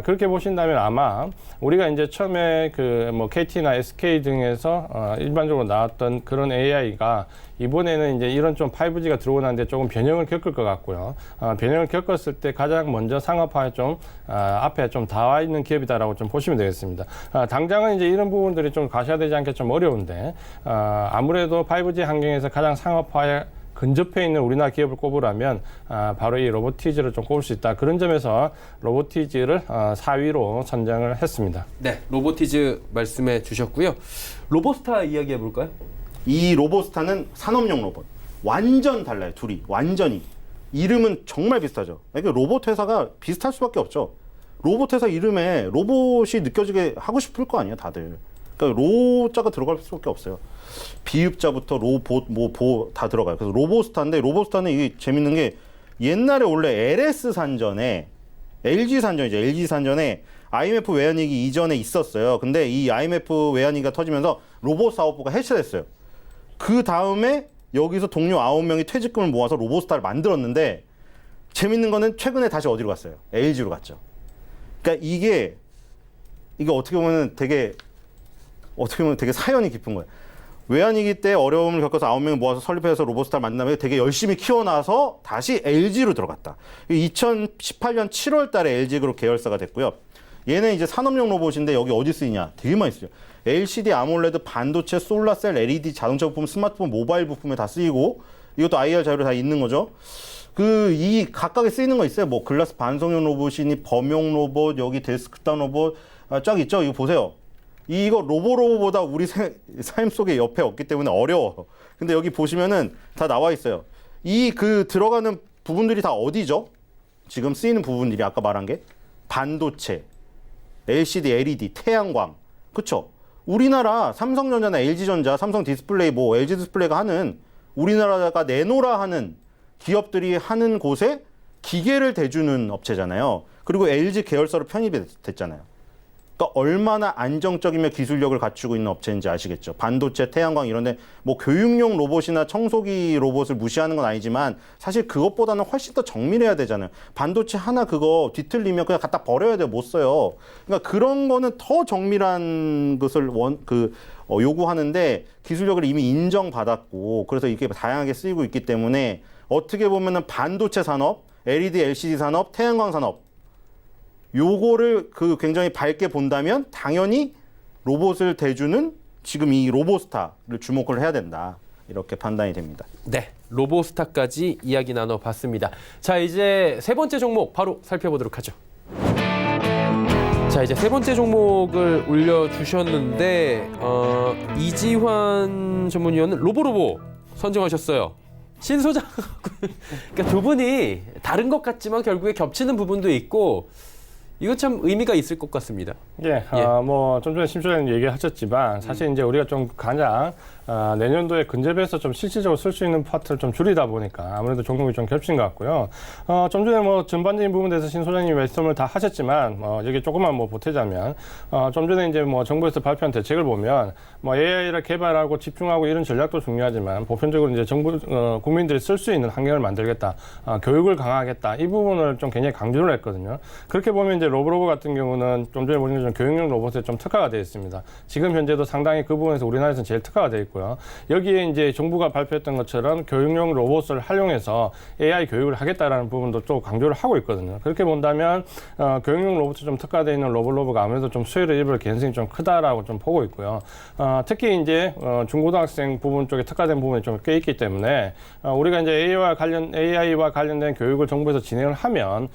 S3: 그렇게 보신다면 아마 우리가 이제 처음에 그 뭐 KT나 SK 등에서 일반적으로 나왔던 그런 AI가 이번에는 이제 이런 좀 5G가 들어오고 나는데 조금 변형을 겪을 것 같고요. 변형을 겪었을 때 가장 먼저 상업화에 좀 앞에 좀 나와 있는 기업이다라고 좀 보시면 되겠습니다. 당장은 이제 이런 부분들이 좀 가셔야되지 않게 좀 어려운데 아무래도 5G 환경에서 가장 상업화에 근접해 있는 우리나라 기업을 꼽으라면 바로 이 로보티즈를 좀 꼽을 수 있다. 그런 점에서 로보티즈를 4위로 선정을 했습니다.
S2: 네, 로보티즈 말씀해 주셨고요. 로보스타 이야기 해볼까요?
S4: 이 로보스타는 산업용 로봇. 완전 달라요, 둘이. 완전히. 이름은 정말 비슷하죠. 그러니까 로봇 회사가 비슷할 수밖에 없죠. 로봇 회사 이름에 로봇이 느껴지게 하고 싶을 거 아니에요, 다들. 그러니까 로자가 들어갈 수밖에 없어요. 비읍자부터 로봇, 보 다 들어가요. 그래서 로보스타인데 로보스타는 이게 재밌는 게 옛날에 원래 LS 산전에 LG 산전이죠. LG 산전에 IMF 외환위기 이전에 있었어요. 근데 이 IMF 외환위기가 터지면서 로봇 사업부가 해체됐어요. 그 다음에 여기서 동료 9명이 퇴직금을 모아서 로보스타를 만들었는데 재밌는 거는 최근에 다시 어디로 갔어요? LG로 갔죠. 그러니까 이게 어떻게 보면 되게 사연이 깊은 거예요. 외환위기 때 어려움을 겪어서 9명을 모아서 설립해서 로보스타를 만든 다음에 되게 열심히 키워놔서 다시 LG로 들어갔다. 2018년 7월 달에 LG그룹 계열사가 됐고요. 얘는 이제 산업용 로봇인데 여기 어디 쓰이냐? 되게 많이 쓰죠. LCD, 아몰레드, 반도체, 솔라셀, LED, 자동차 부품, 스마트폰, 모바일 부품에 다 쓰이고 이것도 IR 자료로 다 있는 거죠. 이 각각에 쓰이는 거 있어요. 뭐 글라스 반송용 로봇이니 범용 로봇, 여기 데스크탑 로봇 쫙 있죠. 이거 보세요. 이거 로보보다 우리 삶 속에 옆에 없기 때문에 어려워. 근데 여기 보시면은 다 나와 있어요. 들어가는 부분들이 다 어디죠? 지금 쓰이는 부분들이 아까 말한 게 반도체, LCD, LED, 태양광. 그쵸? 우리나라 삼성전자나 LG전자, 삼성 디스플레이, 뭐 LG 디스플레이가 하는 우리나라가 내노라 하는 기업들이 하는 곳에 기계를 대주는 업체잖아요. 그리고 LG 계열사로 편입이 됐잖아요. 그러니까 얼마나 안정적이며 기술력을 갖추고 있는 업체인지 아시겠죠? 반도체, 태양광 이런데 뭐 교육용 로봇이나 청소기 로봇을 무시하는 건 아니지만 사실 그것보다는 훨씬 더 정밀해야 되잖아요. 반도체 하나 그거 뒤틀리면 그냥 갖다 버려야 돼요. 못 써요. 그러니까 그런 거는 더 정밀한 것을 요구하는데 기술력을 이미 인정받았고 그래서 이게 다양하게 쓰이고 있기 때문에 어떻게 보면은 반도체 산업, LED, LCD 산업, 태양광 산업 요거를 굉장히 밝게 본다면 당연히 로봇을 대주는 지금 이 로보스타를 주목을 해야 된다. 이렇게 판단이 됩니다.
S2: 네, 로보스타까지 이야기 나눠봤습니다. 자, 이제 세 번째 종목 바로 살펴보도록 하죠. 자, 이제 세 번째 종목을 올려주셨는데 이지환 전문위원은 로보로보 선정하셨어요. 신 소장, 그러니까 두 분이 다른 것 같지만 결국에 겹치는 부분도 있고 이거 참 의미가 있을 것 같습니다.
S3: 예, 뭐 좀 전에 심수장님 얘기하셨지만 사실 이제 우리가 좀 가장 내년도에 근접해서 좀 실질적으로 쓸 수 있는 파트를 좀 줄이다 보니까 아무래도 종목이 좀 겹친 것 같고요. 좀 전에 뭐 전반적인 부분에 대해서 신 소장님 말씀을 다 하셨지만 여기 조금만 뭐 보태자면 좀 전에 이제 뭐 정부에서 발표한 대책을 보면 뭐 AI를 개발하고 집중하고 이런 전략도 중요하지만 보편적으로 이제 정부 국민들이 쓸 수 있는 환경을 만들겠다, 교육을 강화하겠다 이 부분을 좀 굉장히 강조를 했거든요. 그렇게 보면 이제 로보로봇 같은 경우는 좀 전에 보신 것처럼 교육용 로봇에 좀 특화가 되어 있습니다. 지금 현재도 상당히 그 부분에서 우리나라에서는 제일 특화가 되어 있고요. 여기에 이제 정부가 발표했던 것처럼 교육용 로봇을 활용해서 AI 교육을 하겠다라는 부분도 또 강조를 하고 있거든요. 그렇게 본다면 교육용 로봇이 좀 특화되어 있는 로봇가 아무래도 좀 수혜를 입을 가능성이 좀 크다라고 좀 보고 있고요. 특히 이제 중고등학생 부분 쪽에 특화된 부분이 좀 꽤 있기 때문에 우리가 이제 AI와 관련된 교육을 정부에서 진행을 하면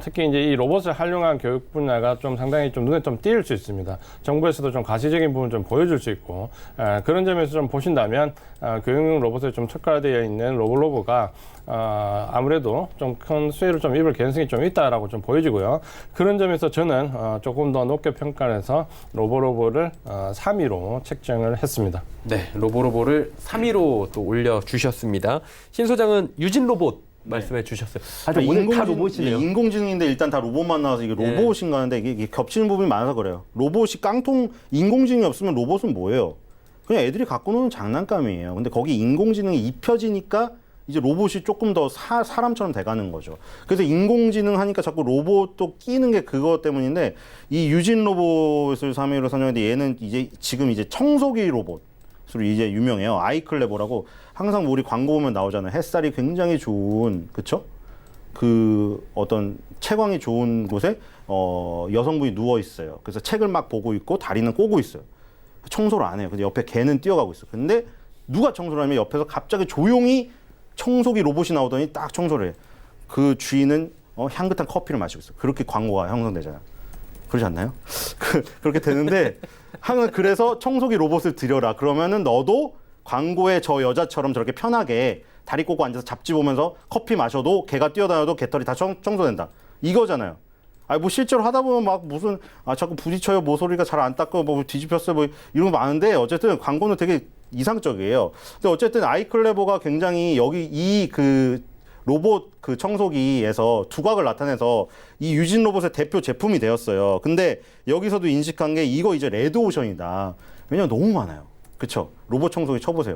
S3: 특히 이제 이 로봇을 활용한 교육 분야가 좀 상당히 좀 눈에 좀 띄일 수 있습니다. 정부에서도 좀 가시적인 부분 좀 보여줄 수 있고 그런 점에서 좀 보신다면 교육용 로봇에 좀 특화되어 있는 로보가 아무래도 좀 큰 수혜를 좀 입을 가능성이 좀 있다라고 좀 보여지고요. 그런 점에서 저는 조금 더 높게 평가를 해서 로보를 3위로 책정을 했습니다.
S2: 네, 로보를 3위로 또 올려주셨습니다. 신 소장은 유진 로봇 말씀해 주셨어요.
S4: 그러니까
S2: 오늘 다 로봇이네요.
S4: 인공지능인데 일단 다 로봇만 나와서 이게 로봇인가 하는데 이게 겹치는 부분이 많아서 그래요. 로봇이 깡통, 인공지능이 없으면 로봇은 뭐예요? 그냥 애들이 갖고 노는 장난감이에요. 근데 거기 인공지능이 입혀지니까 이제 로봇이 조금 더 사람처럼 돼가는 거죠. 그래서 인공지능 하니까 자꾸 로봇도 끼는 게 그거 때문인데 이 유진 로봇을 3위로 선정했는데 얘는 이제 지금 이제 청소기 로봇으로 이제 유명해요. 아이클레버라고 항상 우리 광고 보면 나오잖아요. 햇살이 굉장히 좋은, 그쵸? 그 어떤 채광이 좋은 곳에 여성분이 누워 있어요. 그래서 책을 막 보고 있고 다리는 꼬고 있어요. 청소를 안 해요. 근데 옆에 개는 뛰어가고 있어. 근데 누가 청소를 하면 옆에서 갑자기 조용히 청소기 로봇이 나오더니 딱 청소를 해. 그 주인은 향긋한 커피를 마시고 있어. 그렇게 광고가 형성되잖아요. 그러지 않나요? 그렇게 되는데 항상 그래서 청소기 로봇을 들여라. 그러면은 너도 광고에 저 여자처럼 저렇게 편하게 다리 꼬고 앉아서 잡지 보면서 커피 마셔도 개가 뛰어다녀도 개털이 다 청소된다. 이거잖아요. 아니 뭐 실제로 하다 보면 막 무슨 자꾸 부딪혀요. 모서리가 잘 안 닦고 뭐 뒤집혔어요. 뭐 이런 거 많은데 어쨌든 광고는 되게 이상적이에요. 근데 어쨌든 아이클레버가 굉장히 여기 이 그 로봇 그 청소기에서 두각을 나타내서 이 유진 로봇의 대표 제품이 되었어요. 근데 여기서도 인식한 게 이거 이제 레드오션이다. 왜냐면 너무 많아요. 그쵸? 로봇 청소기 쳐보세요.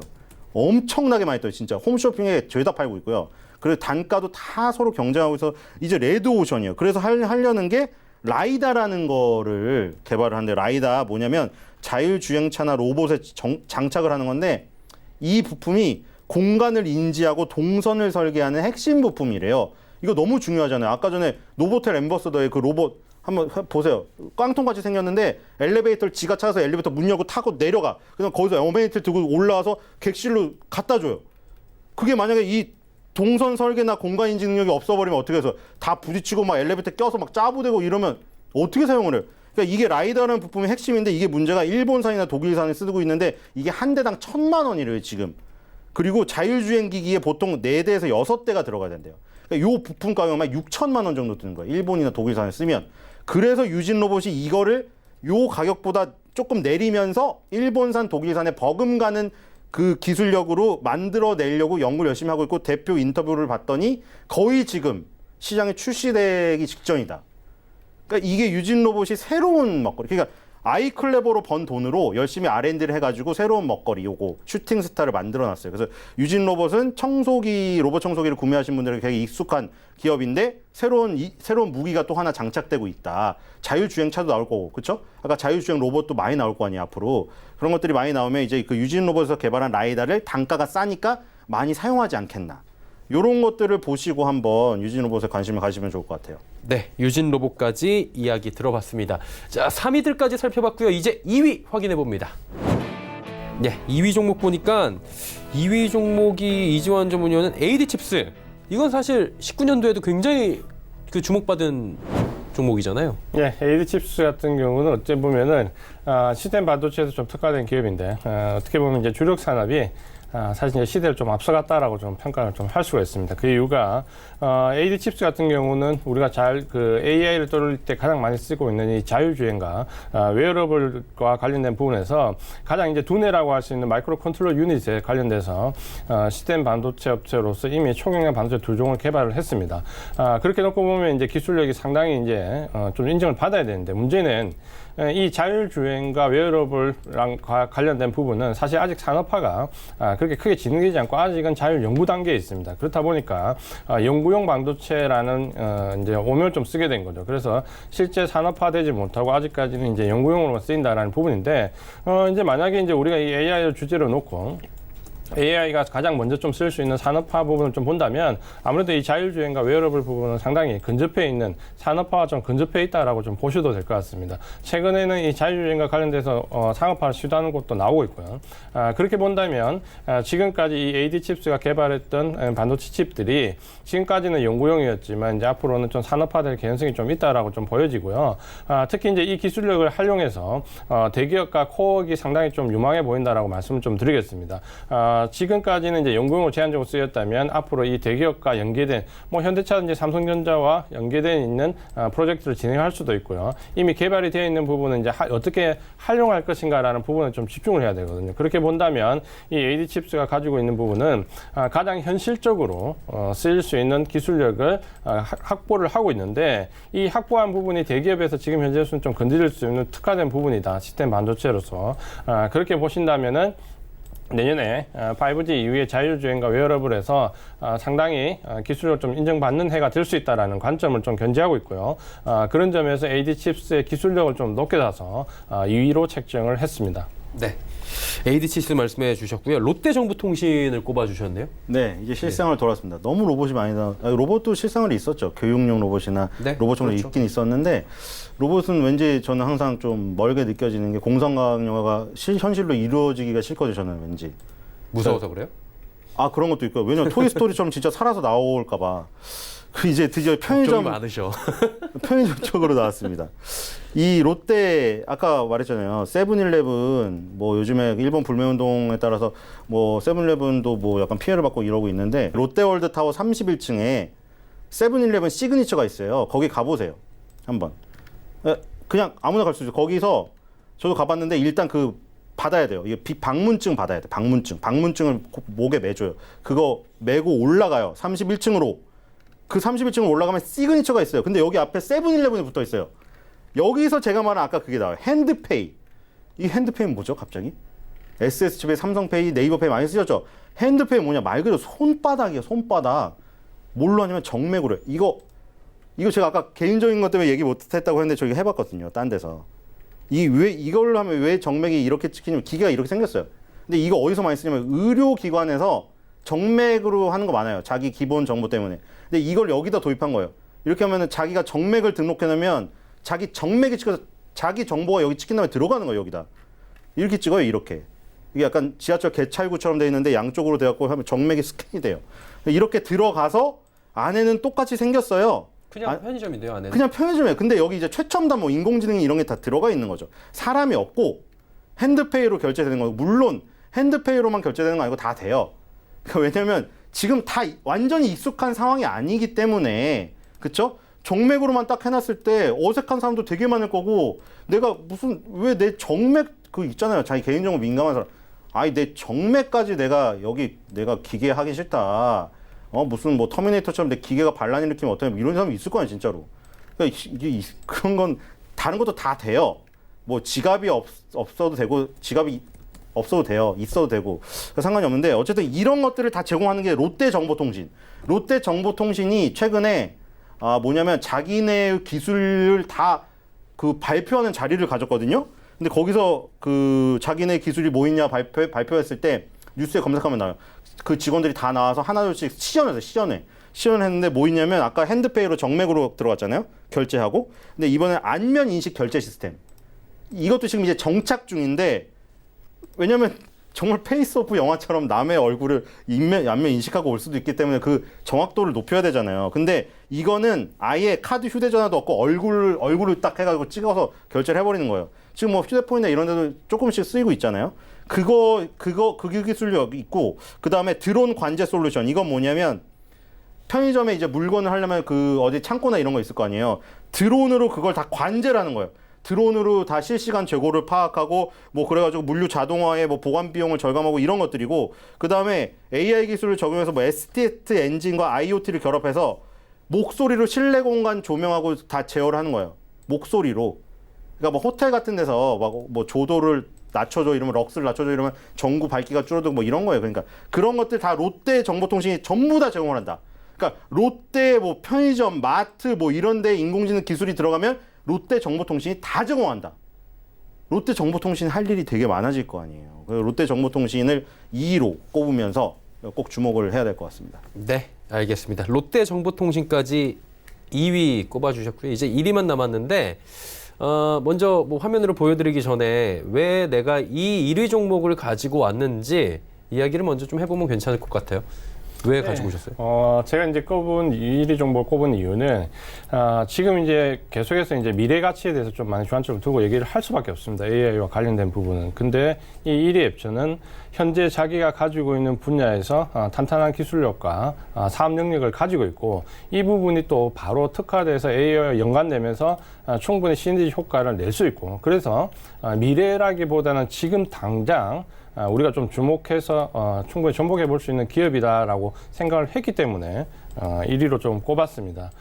S4: 엄청나게 많이 떠요. 진짜 홈쇼핑에 죄다 팔고 있고요. 그리고 단가도 다 서로 경쟁하고 있어서 이제 레드오션이에요. 그래서 하려는 게 라이다라는 거를 개발을 하는데 라이다 뭐냐면 자율주행차나 로봇에 장착을 하는 건데 이 부품이 공간을 인지하고 동선을 설계하는 핵심 부품이래요. 이거 너무 중요하잖아요. 아까 전에 노보텔 앰버서더의 그 로봇 한번 보세요. 깡통같이 생겼는데 엘리베이터를 지가 찾아서 엘리베이터 문 열고 타고 내려가. 그냥 거기서 엘리베이터를 들고 올라와서 객실로 갖다 줘요. 그게 만약에 이 동선 설계나 공간 인지 능력이 없어버리면 어떻게 해서 다 부딪히고 막 엘리베이터 껴서 막 짜부되고 이러면 어떻게 사용을 해요? 그러니까 이게 라이다라는 부품이 핵심인데 이게 문제가 일본산이나 독일산을 쓰고 있는데 이게 한 대당 1,000만 원이래요, 지금. 그리고 자율주행 기기에 보통 4대에서 6대가 들어가야 된대요. 그러니까 이 부품 가격만 6천만 원 정도 드는 거예요. 일본이나 독일산을 쓰면. 그래서 유진 로봇이 이거를 요 가격보다 조금 내리면서 일본산, 독일산에 버금가는 그 기술력으로 만들어내려고 연구를 열심히 하고 있고 대표 인터뷰를 봤더니 거의 지금 시장에 출시되기 직전이다. 그러니까 이게 유진 로봇이 새로운 먹거리. 그러니까 아이클레버로 번 돈으로 열심히 R&D를 해가지고 새로운 먹거리 요거 슈팅스타를 만들어놨어요. 그래서 유진 로봇은 로봇 청소기를 구매하신 분들에게 되게 익숙한 기업인데 새로운 무기가 또 하나 장착되고 있다. 자율주행차도 나올 거고, 그렇죠? 아까 자율주행 로봇도 많이 나올 거 아니에요, 앞으로. 그런 것들이 많이 나오면 이제 그 유진 로봇에서 개발한 라이다를 단가가 싸니까 많이 사용하지 않겠나. 이런 것들을 보시고 한번 유진 로봇에 관심을 가지면 좋을 것 같아요.
S2: 네, 유진 로봇까지 이야기 들어봤습니다. 자, 3위들까지 살펴봤고요. 이제 2위 확인해 봅니다. 네, 2위 종목 보니까 2위 종목이 이지원 전문위원은 AD칩스. 이건 사실 19년도에도 굉장히 그 주목받은 종목이잖아요.
S3: 예, AD칩스 같은 경우는 어찌 보면은 시스템 반도체에서 좀 특화된 기업인데 어떻게 보면 이제 주력 산업이 사실 이제 시대를 좀 앞서갔다라고 좀 평가를 좀 할 수가 있습니다. 그 이유가 AD 칩스 같은 경우는 우리가 그 AI를 떠올릴 때 가장 많이 쓰고 있는 이 자율주행과 웨어러블과 관련된 부분에서 가장 이제 두뇌라고 할 수 있는 마이크로 컨트롤러 유닛에 관련돼서 시스템 반도체 업체로서 이미 초경량 반도체 두 종을 개발을 했습니다. 그렇게 놓고 보면 이제 기술력이 상당히 이제 좀 인정을 받아야 되는데 문제는 이 자율주행과 웨어러블랑 관련된 부분은 사실 아직 산업화가 그렇게 크게 진행되지 않고 아직은 자율 연구 단계에 있습니다. 그렇다 보니까 연구용 반도체라는 이제 오명을 좀 쓰게 된 거죠. 그래서 실제 산업화되지 못하고 아직까지는 이제 연구용으로만 쓰인다라는 부분인데 이제 만약에 이제 우리가 이 AI를 주제로 놓고 AI가 가장 먼저 좀 쓸 수 있는 산업화 부분을 좀 본다면 아무래도 이 자율주행과 웨어러블 부분은 상당히 근접해 있는 산업화가 좀 근접해 있다라고 좀 보셔도 될 것 같습니다. 최근에는 이 자율주행과 관련돼서 상업화를 시도하는 곳도 나오고 있고요. 그렇게 본다면 지금까지 이 AD 칩스가 개발했던 반도체 칩들이 지금까지는 연구용이었지만 이제 앞으로는 좀 산업화될 개연성이 좀 있다라고 좀 보여지고요. 특히 이제 이 기술력을 활용해서 대기업과 코어기 상당히 좀 유망해 보인다라고 말씀을 좀 드리겠습니다. 지금까지는 이제 연구용으로 제한적으로 쓰였다면 앞으로 이 대기업과 연계된 현대차든지 삼성전자와 연계된 있는 프로젝트를 진행할 수도 있고요. 이미 개발이 되어 있는 부분은 이제 어떻게 활용할 것인가라는 부분에 좀 집중을 해야 되거든요. 그렇게 본다면 이 AD 칩스가 가지고 있는 부분은 가장 현실적으로 쓰일 수 있는 기술력을 확보를 하고 있는데 이 확보한 부분이 대기업에서 지금 현재로서는 좀 건드릴 수 있는 특화된 부분이다. 시스템 반도체로서 그렇게 보신다면은 내년에 5G 이후에 자율주행과 웨어러블에서 상당히 기술력을 좀 인정받는 해가 될 수 있다는 관점을 좀 견지하고 있고요. 그런 점에서 AD 칩스의 기술력을 좀 높게 놔서 2위로 책정을 했습니다.
S2: 네. AD 칩스 말씀해 주셨고요. 롯데정보통신을 꼽아주셨네요.
S4: 네, 이제 실상을 돌았습니다. 너무 로봇이 많이 로봇도 실상을이 있었죠. 교육용 로봇이나
S2: 네,
S4: 로봇 정도
S2: 그렇죠.
S4: 있긴 있었는데 로봇은 왠지 저는 항상 좀 멀게 느껴지는 게 공상과학 영화가 현실로 이루어지기가 싫거든요. 저는 왠지.
S2: 무서워서 그래요?
S4: 그런 것도 있고요. 왜냐면 토이스토리처럼 진짜 살아서 나올까 봐. 이제 드디어
S2: 걱정이
S4: 편의점
S2: 많으셔.
S4: 편의점 쪽으로 나왔습니다. 이 롯데 아까 말했잖아요. 세븐일레븐 뭐 요즘에 일본 불매운동에 따라서 뭐 세븐일레븐도 뭐 약간 피해를 받고 이러고 있는데 롯데월드 타워 31층에 세븐일레븐 시그니처가 있어요. 거기 가보세요. 한번. 그냥 아무나 갈 수 있어요. 거기서 저도 가봤는데 일단 그 받아야 돼요. 이게 방문증 받아야 돼. 방문증을 목에 매줘요. 그거 메고 올라가요. 31층으로. 그 31층으로 올라가면 시그니처가 있어요. 근데 여기 앞에 세븐일레븐이 붙어 있어요. 여기서 제가 말한 아까 그게 나와요. 핸드페이. 이 핸드페이는 뭐죠, 갑자기? SS집에 삼성페이, 네이버페이 많이 쓰셨죠? 핸드페이 뭐냐? 말 그대로 손바닥이에요, 손바닥. 뭘로 하냐면 정맥으로 해요. 이거 제가 아까 개인적인 것 때문에 얘기 못 했다고 했는데 저희 해봤거든요, 딴 데서. 이걸로 하면 왜 정맥이 이렇게 찍히냐면 기계가 이렇게 생겼어요. 근데 이거 어디서 많이 쓰냐면 의료기관에서 정맥으로 하는 거 많아요. 자기 기본 정보 때문에. 근데 이걸 여기다 도입한 거예요. 이렇게 하면은 자기가 정맥을 등록해놓으면 자기 정맥이 찍혀서 자기 정보가 여기 찍힌 다음에 들어가는 거예요, 여기다. 이렇게 찍어요, 이렇게. 이게 약간 지하철 개찰구처럼 돼 있는데 양쪽으로 돼갖고 하면 정맥이 스캔이 돼요. 이렇게 들어가서 안에는 똑같이 생겼어요.
S2: 그냥 편의점인데요, 안에는?
S4: 그냥 편의점이에요. 근데 여기 이제 최첨단 뭐 인공지능 이런 게 다 들어가 있는 거죠. 사람이 없고 핸드페이로 결제되는 거고, 물론 핸드페이로만 결제되는 거 아니고 다 돼요. 그러니까 왜냐면 지금 다 완전히 익숙한 상황이 아니기 때문에, 그쵸? 정맥으로만 딱 해놨을 때 어색한 사람도 되게 많을 거고, 내가 왜 내 정맥, 그 있잖아요. 자기 개인정보 민감한 사람. 내 정맥까지 내가 기계 하기 싫다. 무슨 뭐 터미네이터처럼 내 기계가 반란 일으키면 어떡해. 이런 사람이 있을 거야, 진짜로. 그러니까 그런 건 다른 것도 다 돼요. 뭐 지갑이 없어도 되고, 지갑이 없어도 돼요. 있어도 되고. 상관이 없는데, 어쨌든 이런 것들을 다 제공하는 게 롯데정보통신. 롯데정보통신이 최근에 뭐냐면 자기네 기술을 다 그 발표하는 자리를 가졌거든요. 근데 거기서 그 자기네 기술이 뭐 있냐 발표했을 때 뉴스에 검색하면 나와요. 그 직원들이 다 나와서 하나둘씩 시연했는데 뭐 있냐면 아까 핸드페이로 정맥으로 들어갔잖아요. 결제하고. 근데 이번엔 안면 인식 결제 시스템. 이것도 지금 이제 정착 중인데, 왜냐면 정말 페이스오프 영화처럼 남의 얼굴을 안면 인식하고 올 수도 있기 때문에 그 정확도를 높여야 되잖아요. 근데 이거는 아예 카드 휴대전화도 없고 얼굴을 딱 해가지고 찍어서 결제를 해버리는 거예요. 지금 뭐 휴대폰이나 이런 데도 조금씩 쓰이고 있잖아요. 그 기술력 있고, 그 다음에 드론 관제 솔루션. 이건 뭐냐면 편의점에 이제 물건을 하려면 그 어디 창고나 이런 거 있을 거 아니에요. 드론으로 그걸 다 관제를 하는 거예요. 드론으로 다 실시간 재고를 파악하고 뭐 그래가지고 물류 자동화에 뭐 보관 비용을 절감하고 이런 것들이고, 그 다음에 AI 기술을 적용해서 뭐 STT 엔진과 IoT를 결합해서 목소리로 실내 공간 조명하고 다 제어를 하는 거예요. 목소리로. 그러니까 뭐 호텔 같은 데서 막 뭐 조도를 낮춰줘 이러면 럭스를 낮춰줘 이러면 전구 밝기가 줄어들고 뭐 이런 거예요. 그러니까 그런 것들 다 롯데 정보통신이 전부 다 제공을 한다. 그러니까 롯데 뭐 편의점, 마트 뭐 이런 데 인공지능 기술이 들어가면 롯데 정보통신이 다 제공한다. 롯데 정보통신 할 일이 되게 많아질 거 아니에요. 롯데 정보통신을 2위로 꼽으면서 꼭 주목을 해야 될 것 같습니다.
S2: 네, 알겠습니다. 롯데 정보통신까지 2위 꼽아주셨고요. 이제 1위만 남았는데 먼저 뭐 화면으로 보여드리기 전에 왜 내가 이 1위 종목을 가지고 왔는지 이야기를 먼저 좀 해보면 괜찮을 것 같아요. 왜 가지고 오셨어요?
S3: 제가 이제 꼽은 1위 정보를 꼽은 이유는 지금 이제 계속해서 이제 미래 가치에 대해서 좀 많이 주안점을 두고 얘기를 할 수밖에 없습니다. AI와 관련된 부분은. 근데 이 1위 앱처는 현재 자기가 가지고 있는 분야에서 탄탄한 기술력과 사업 능력을 가지고 있고, 이 부분이 또 바로 특화돼서 AI와 연관되면서 충분히 시너지 효과를 낼 수 있고, 그래서 미래라기보다는 지금 당장 우리가 좀 주목해서 충분히 접목해 볼 수 있는 기업이다라고 생각을 했기 때문에 1위로 좀 꼽았습니다.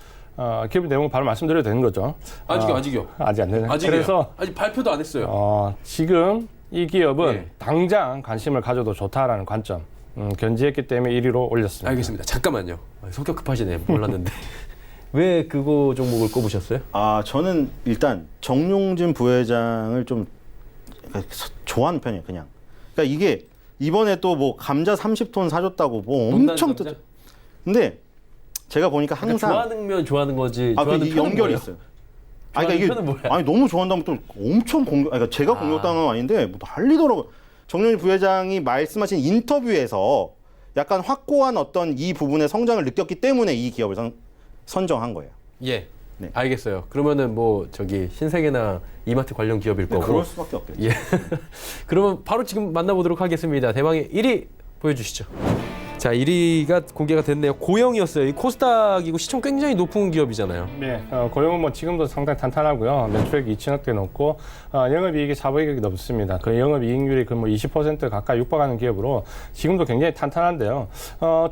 S3: 기업 내용 바로 말씀드려도 되는 거죠?
S2: 아직이요.
S3: 아직 안 되네.
S2: 아직이요.
S3: 그래서
S2: 아직 발표도 안 했어요.
S3: 지금 이 기업은
S2: 예.
S3: 당장 관심을 가져도 좋다라는 관점 견지했기 때문에 1위로 올렸습니다.
S2: 알겠습니다. 잠깐만요. 성격 급하시네. 몰랐는데. 왜 그거 종목을 꼽으셨어요?
S4: 저는 일단 정용진 부회장을 좀 좋아하는 편이에요, 그냥. 그러니까 이게 이번에 또 뭐 감자 30톤 사줬다고 뭐 엄청
S2: 감자?
S4: 근데 제가 보니까 항상
S2: 좋아하는 좋아하는 거지.
S4: 그
S2: 편은
S4: 연결이
S2: 뭐예요?
S4: 있어요. 그러니까 이게
S2: 편은 뭐야?
S4: 아니 너무 좋아한다면 또 엄청 그러니까 제가 공격당한 건 아닌데 뭐 난리더라고요. 정용진 부회장이 말씀하신 인터뷰에서 약간 확고한 어떤 이 부분의 성장을 느꼈기 때문에 이 기업을 선정한 거예요.
S2: 예.
S4: 네.
S2: 알겠어요. 그러면은 뭐 저기 신세계나 이마트 관련 기업일 거고.
S4: 그럴 수밖에 없겠죠.
S2: 예. 그러면 바로 지금 만나보도록 하겠습니다. 대망의 1위 보여주시죠. 자, 1위가 공개가 됐네요. 고영이었어요. 이 코스닥이고 시총 굉장히 높은 기업이잖아요.
S3: 네, 고용은 뭐 지금도 상당히 탄탄하고요. 매출액이 2천억대 넘고 영업이익이 400억이 넘습니다. 그 영업이익률이 그 뭐 20% 가까이 육박하는 기업으로 지금도 굉장히 탄탄한데요.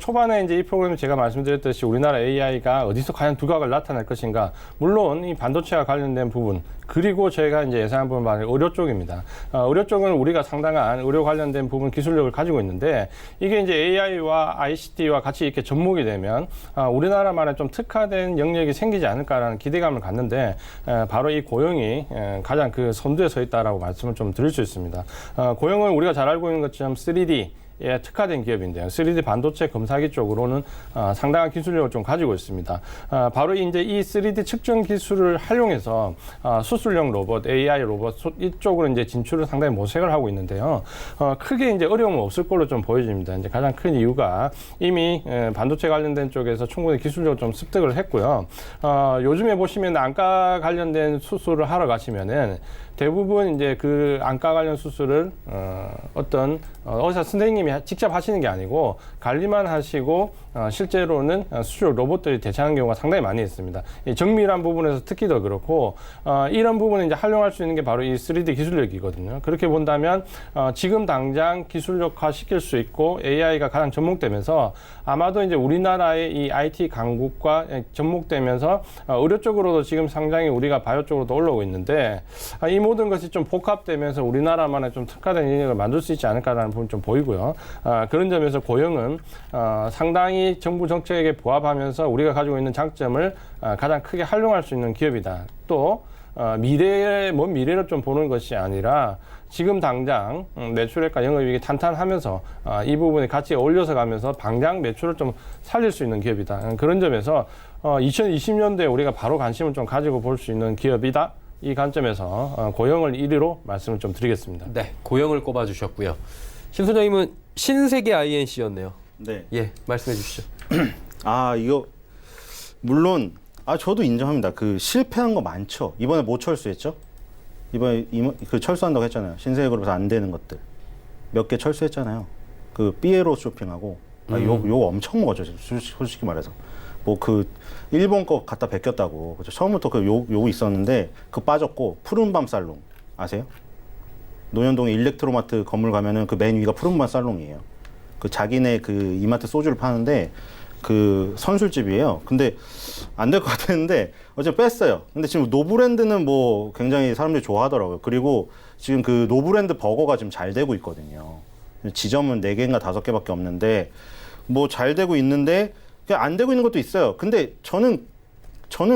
S3: 초반에 이제 이 프로그램 제가 말씀드렸듯이 우리나라 AI가 어디서 과연 두각을 나타낼 것인가. 물론 이 반도체와 관련된 부분, 그리고 저희가 이제 예상한 부분 말은 의료 쪽입니다. 의료 쪽은 우리가 상당한 의료 관련된 부분 기술력을 가지고 있는데, 이게 이제 AI와 ICT와 같이 이렇게 접목이 되면 우리나라만의 좀 특화된 영역이 생기지 않을까라는 기대감을 갖는데, 바로 이 고영이 가장 그 선두에 서 있다라고 말씀을 좀 드릴 수 있습니다. 고영은 우리가 잘 알고 있는 것처럼 3D 예, 특화된 기업인데요. 3D 반도체 검사기 쪽으로는 상당한 기술력을 좀 가지고 있습니다. 바로 이제 이 3D 측정 기술을 활용해서 수술용 로봇, AI 로봇 이쪽으로 이제 진출을 상당히 모색을 하고 있는데요. 크게 이제 어려움은 없을 걸로 좀 보여집니다. 이제 가장 큰 이유가 이미 반도체 관련된 쪽에서 충분히 기술력을 좀 습득을 했고요. 요즘에 보시면 안과 관련된 수술을 하러 가시면은 대부분 이제 그 안과 관련 수술을 어떤 의사 선생님이 직접 하시는 게 아니고 관리만 하시고 실제로는 수술 로봇들이 대체하는 경우가 상당히 많이 있습니다. 이 정밀한 부분에서 특히 더 그렇고 이런 부분을 이제 활용할 수 있는 게 바로 이 3D 기술력이거든요. 그렇게 본다면 지금 당장 기술력화 시킬 수 있고 AI가 가장 접목되면서 아마도 이제 우리나라의 이 IT 강국과 접목되면서 의료 쪽으로도 지금 상당히 우리가 바이오 쪽으로도 올라오고 있는데, 이 모든 것이 좀 복합되면서 우리나라만의 좀 특화된 인력을 만들 수 있지 않을까라는 부분 좀 보이고요. 그런 점에서 고영은 상당히 정부 정책에 부합하면서 우리가 가지고 있는 장점을 가장 크게 활용할 수 있는 기업이다. 또 미래의 먼 미래를 좀 보는 것이 아니라 지금 당장 매출액과 영업이익이 탄탄하면서 이 부분에 같이 어울려서 가면서 당장 매출을 좀 살릴 수 있는 기업이다. 그런 점에서 2020년도에 우리가 바로 관심을 좀 가지고 볼 수 있는 기업이다. 이 관점에서 고영을 1위로 말씀을 좀 드리겠습니다.
S2: 네, 고영을 꼽아주셨고요. 신 소장님은 신세계 INC였네요.
S4: 네.
S2: 예, 말씀해 주시죠.
S4: 이거 물론 저도 인정합니다. 그 실패한 거 많죠. 이번에 뭐 철수했죠? 이번에 그 철수한다고 했잖아요. 신세계그룹에서 안 되는 것들. 몇 개 철수했잖아요. 그 삐에로 쇼핑하고 욕 엄청 먹었죠. 솔직히 말해서. 뭐 그 일본 거 갖다 베꼈다고. 그렇죠. 처음부터 그 욕이 있었는데 그 빠졌고 푸른밤 살롱 아세요? 논현동에 일렉트로마트 건물 가면은 그 맨 위가 푸른밤 살롱이에요. 그 자기네 그 이마트 소주를 파는데 그 선술집이에요. 근데 안 될 것 같았는데 어제 뺐어요. 근데 지금 노브랜드는 뭐 굉장히 사람들이 좋아하더라고요. 그리고 지금 그 노브랜드 버거가 지금 잘 되고 있거든요. 지점은 4개인가 5개밖에 없는데 뭐 잘 되고 있는데 그냥 안 되고 있는 것도 있어요. 근데 저는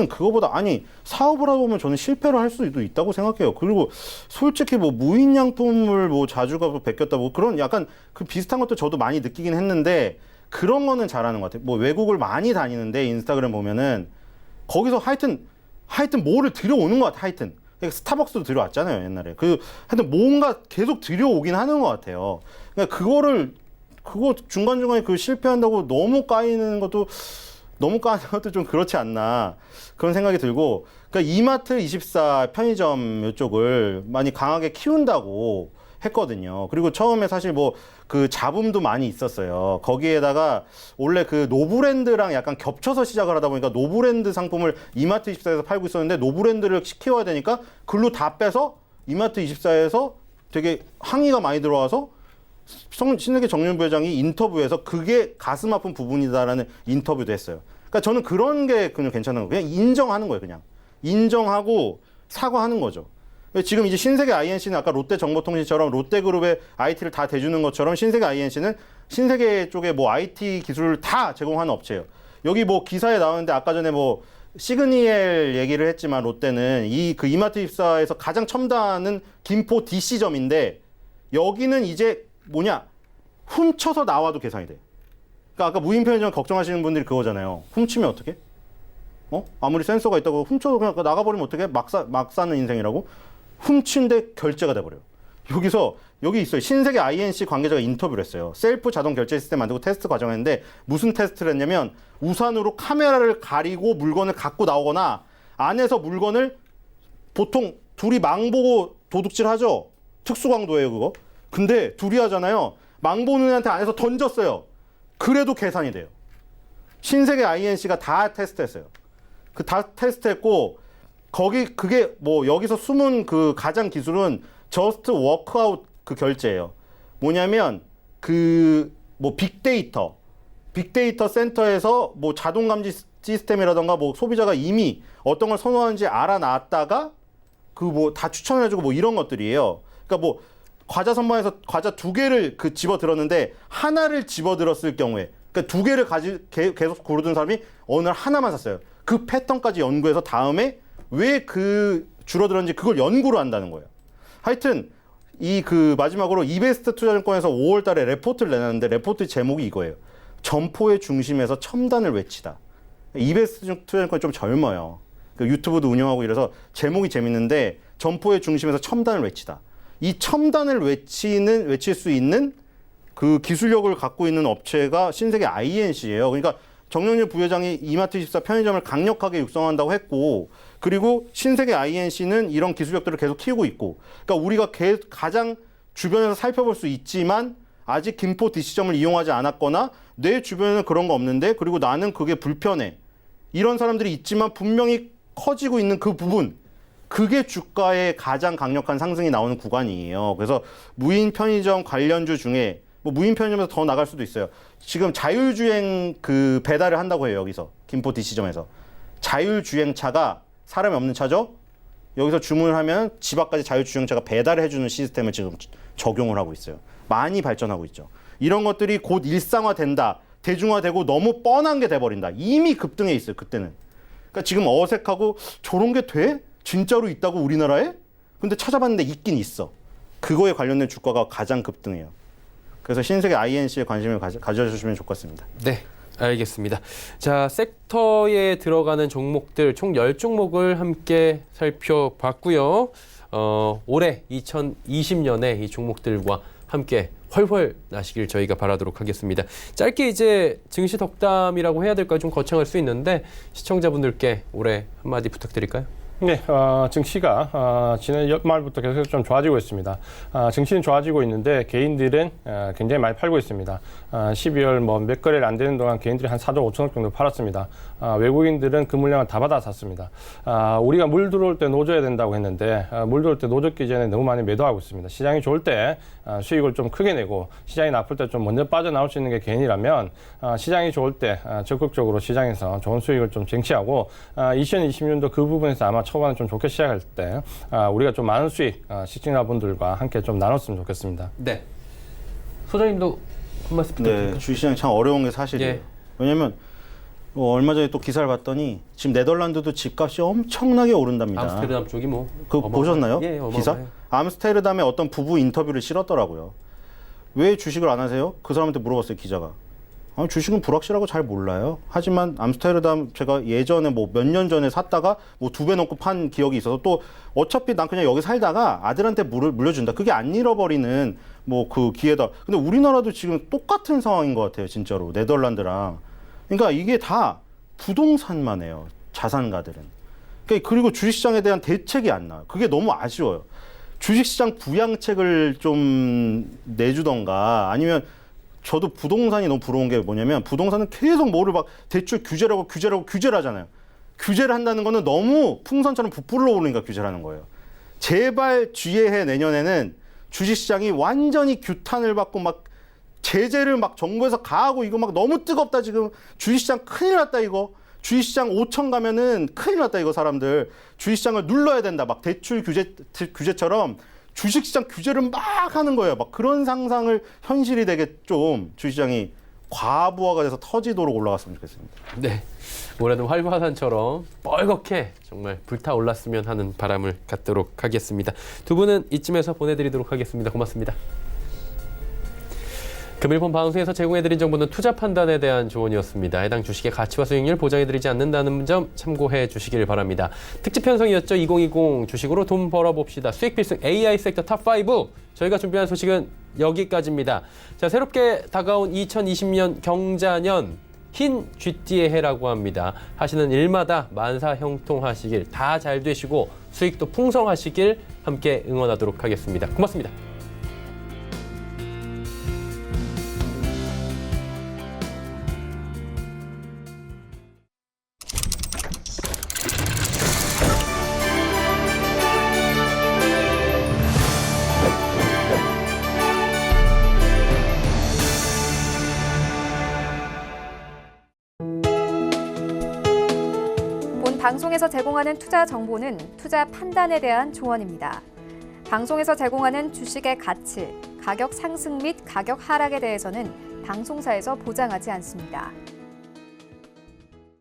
S4: 그거보다 아니 사업을 하다 보면 저는 실패를 할 수도 있다고 생각해요. 그리고 솔직히 뭐 무인양품을 뭐 자주 가서 베꼈다 뭐 그런 약간 그 비슷한 것도 저도 많이 느끼긴 했는데 그런 거는 잘하는 것 같아요. 뭐 외국을 많이 다니는데 인스타그램 보면은 거기서 하여튼 뭐를 들여오는 것 같아. 하여튼 그러니까 스타벅스도 들여왔잖아요 옛날에. 그 하여튼 뭔가 계속 들여오긴 하는 것 같아요. 그러니까 그거 중간중간에 그 실패한다고 너무 까는 것도 좀 그렇지 않나 그런 생각이 들고, 그러니까 이마트24 편의점 이쪽을 많이 강하게 키운다고 했거든요. 그리고 처음에 사실 뭐 그 잡음도 많이 있었어요. 거기에다가 원래 그 노브랜드랑 약간 겹쳐서 시작을 하다 보니까 노브랜드 상품을 이마트24에서 팔고 있었는데 노브랜드를 키워야 되니까 글로 다 빼서 이마트24에서 되게 항의가 많이 들어와서 신세계 정윤 부회장이 인터뷰에서 그게 가슴 아픈 부분이다라는 인터뷰도 했어요. 그러니까 저는 그런 게 그냥 괜찮은 거예요. 그냥 인정하는 거예요. 그냥 인정하고 사과하는 거죠. 지금 이제 신세계 INC는 아까 롯데정보통신처럼 롯데그룹의 IT를 다 대주는 것처럼 신세계 INC는 신세계 쪽에 뭐 IT 기술을 다 제공하는 업체예요. 여기 뭐 기사에 나오는데 아까 전에 뭐 시그니엘 얘기를 했지만 롯데는 그 이마트24에서 가장 첨단은 김포 DC점인데 여기는 이제 훔쳐서 나와도 계산이 돼. 그러니까 아까 무인 편의점 걱정하시는 분들이 그거잖아요. 훔치면 어떡해? 아무리 센서가 있다고 훔쳐서 그냥 나가버리면 어떡해? 막 사는 인생이라고? 훔친데 결제가 돼버려요. 여기 있어요. 신세계 INC 관계자가 인터뷰를 했어요. 셀프 자동 결제 시스템 만들고 테스트 과정했는데 무슨 테스트를 했냐면 우산으로 카메라를 가리고 물건을 갖고 나오거나 안에서 물건을 보통 둘이 망보고 도둑질 하죠. 특수강도예요 그거. 근데 둘이 하잖아요. 망보는 애한테 안에서 던졌어요. 그래도 계산이 돼요. 신세계 INC가 다 테스트했어요. 다 테스트했고 그게 뭐 여기서 숨은 그 가장 기술은 저스트 워크아웃 그 결제예요. 뭐냐면 그 뭐 빅데이터 센터에서 뭐 자동 감지 시스템이라던가 뭐 소비자가 이미 어떤 걸 선호하는지 알아놨다가 그 뭐 다 추천해주고 뭐 이런 것들이에요. 그러니까 뭐 과자 선반에서 과자 2개를 그 집어들었는데 하나를 집어들었을 경우에 그러니까 2개를 계속 고르던 사람이 어느 날 하나만 샀어요. 그 패턴까지 연구해서 다음에 왜 그 줄어들었는지 그걸 연구를 한다는 거예요. 하여튼 마지막으로 이베스트 투자증권에서 5월 달에 레포트를 내놨는데 레포트 제목이 이거예요. 점포의 중심에서 첨단을 외치다. 이베스트 투자증권이 좀 젊어요. 유튜브도 운영하고 이래서 제목이 재밌는데 점포의 중심에서 첨단을 외치다. 이 첨단을 외칠 수 있는 그 기술력을 갖고 있는 업체가 신세계 INC예요. 그러니까 정영렬 부회장이 이마트24 편의점을 강력하게 육성한다고 했고, 그리고 신세계 INC는 이런 기술력들을 계속 키우고 있고, 그러니까 우리가 가장 주변에서 살펴볼 수 있지만 아직 김포 DC점을 이용하지 않았거나 내 주변에는 그런 거 없는데 그리고 나는 그게 불편해. 이런 사람들이 있지만 분명히 커지고 있는 그 부분, 그게 주가의 가장 강력한 상승이 나오는 구간이에요. 그래서 무인 편의점 관련주 중에 뭐 무인 편의점에서 더 나갈 수도 있어요. 지금 자율주행 그 배달을 한다고 해요. 여기서 김포 DC점에서 자율주행차가 사람이 없는 차죠. 여기서 주문을 하면 집 앞까지 자율주행차가 배달을 해주는 시스템을 지금 적용을 하고 있어요. 많이 발전하고 있죠. 이런 것들이 곧 일상화된다. 대중화되고 너무 뻔한 게 돼버린다. 이미 급등해 있어요. 그때는. 그러니까 지금 어색하고 저런 게 돼? 진짜로 있다고 우리나라에? 근데 찾아봤는데 있긴 있어. 그거에 관련된 주가가 가장 급등해요. 그래서 신세계 INC에 관심을 가져주시면 좋겠습니다.
S2: 네, 알겠습니다. 자, 섹터에 들어가는 종목들 총 10종목을 함께 살펴봤고요. 올해 2020년에 이 종목들과 함께 훨훨 나시길 저희가 바라도록 하겠습니다. 짧게 이제 증시 덕담이라고 해야 될까요? 좀 거창할 수 있는데 시청자분들께 올해 한마디 부탁드릴까요?
S3: 네, 증시가 지난 연말부터 계속 좀 좋아지고 있습니다. 증시는 좋아지고 있는데 개인들은 굉장히 많이 팔고 있습니다. 12월 몇 거래를 안 되는 동안 개인들이 한 4조 5천억 정도 팔았습니다. 외국인들은 그 물량을 다 받아 샀습니다. 우리가 물 들어올 때 노져야 된다고 했는데 물 들어올 때 노졌기 전에 너무 많이 매도하고 있습니다. 시장이 좋을 때 수익을 좀 크게 내고 시장이 나쁠 때 좀 먼저 빠져나올 수 있는 게 개인이라면 시장이 좋을 때 적극적으로 시장에서 좋은 수익을 좀 쟁취하고 2020년도 그 부분에서 아마 초반에 좀 좋게 시작할 때 우리가 좀 많은 수익 시청자분들과 함께 좀 나눴으면 좋겠습니다.
S2: 네. 소장님도 한 말씀 부탁드립니다.
S4: 네, 주식시장 참 어려운 게 사실이에요.
S2: 예.
S4: 왜냐하면 얼마 전에 또 기사를 봤더니 지금 네덜란드도 집값이 엄청나게 오른답니다.
S2: 암스테르담 쪽이 뭐
S4: 그거 보셨나요?
S2: 예,
S4: 기사? 암스테르담의 어떤 부부 인터뷰를 실었더라고요. 왜 주식을 안 하세요? 그 사람한테 물어봤어요, 기자가. 아니, 주식은 불확실하고 잘 몰라요. 하지만 암스테르담 제가 예전에 뭐 몇 년 전에 샀다가 뭐 2배 넘고 판 기억이 있어서 또 어차피 난 그냥 여기 살다가 아들한테 물려준다. 그게 안 잃어버리는 뭐 그 기회다. 근데 우리나라도 지금 똑같은 상황인 것 같아요, 진짜로. 네덜란드랑. 그러니까 이게 다 부동산만 해요, 자산가들은. 그러니까 그리고 주식시장에 대한 대책이 안 나와요. 그게 너무 아쉬워요. 주식시장 부양책을 좀 내주던가 아니면 저도 부동산이 너무 부러운 게 뭐냐면 부동산은 계속 뭐를 막 대출 규제라고 규제를 하잖아요. 규제를 한다는 거는 너무 풍선처럼 부풀어 오르니까 규제를 하는 거예요. 제발 주의해 내년에는 주식시장이 완전히 규탄을 받고 막 제재를 막 정부에서 가하고 이거 막 너무 뜨겁다 지금 주식시장 큰일 났다 이거. 주식시장 5천 가면은 큰일 났다 이거 사람들. 주식시장을 눌러야 된다. 막 대출 규제처럼 주식시장 규제를 막 하는 거예요. 막 그런 상상을 현실이 되게 좀 주식시장이 과부하가 돼서 터지도록 올라갔으면 좋겠습니다.
S2: 네. 올해는 활화산처럼 뻘겋게 정말 불타올랐으면 하는 바람을 갖도록 하겠습니다. 두 분은 이쯤에서 보내드리도록 하겠습니다. 고맙습니다. 금일본 방송에서 제공해드린 정보는 투자 판단에 대한 조언이었습니다. 해당 주식의 가치와 수익률 보장해드리지 않는다는 점 참고해 주시길 바랍니다. 특집 편성이었죠. 2020 주식으로 돈 벌어봅시다. 수익 필승 AI 섹터 탑5. 저희가 준비한 소식은 여기까지입니다. 자, 새롭게 다가온 2020년 경자년 흰 쥐띠의 해라고 합니다. 하시는 일마다 만사형통하시길, 다 잘 되시고 수익도 풍성하시길 함께 응원하도록 하겠습니다. 고맙습니다.
S1: 방송에서 제공하는 투자 정보는 투자 판단에 대한 조언입니다. 방송에서 제공하는 주식의 가치, 가격 상승 및 가격 하락에 대해서는 방송사에서 보장하지 않습니다.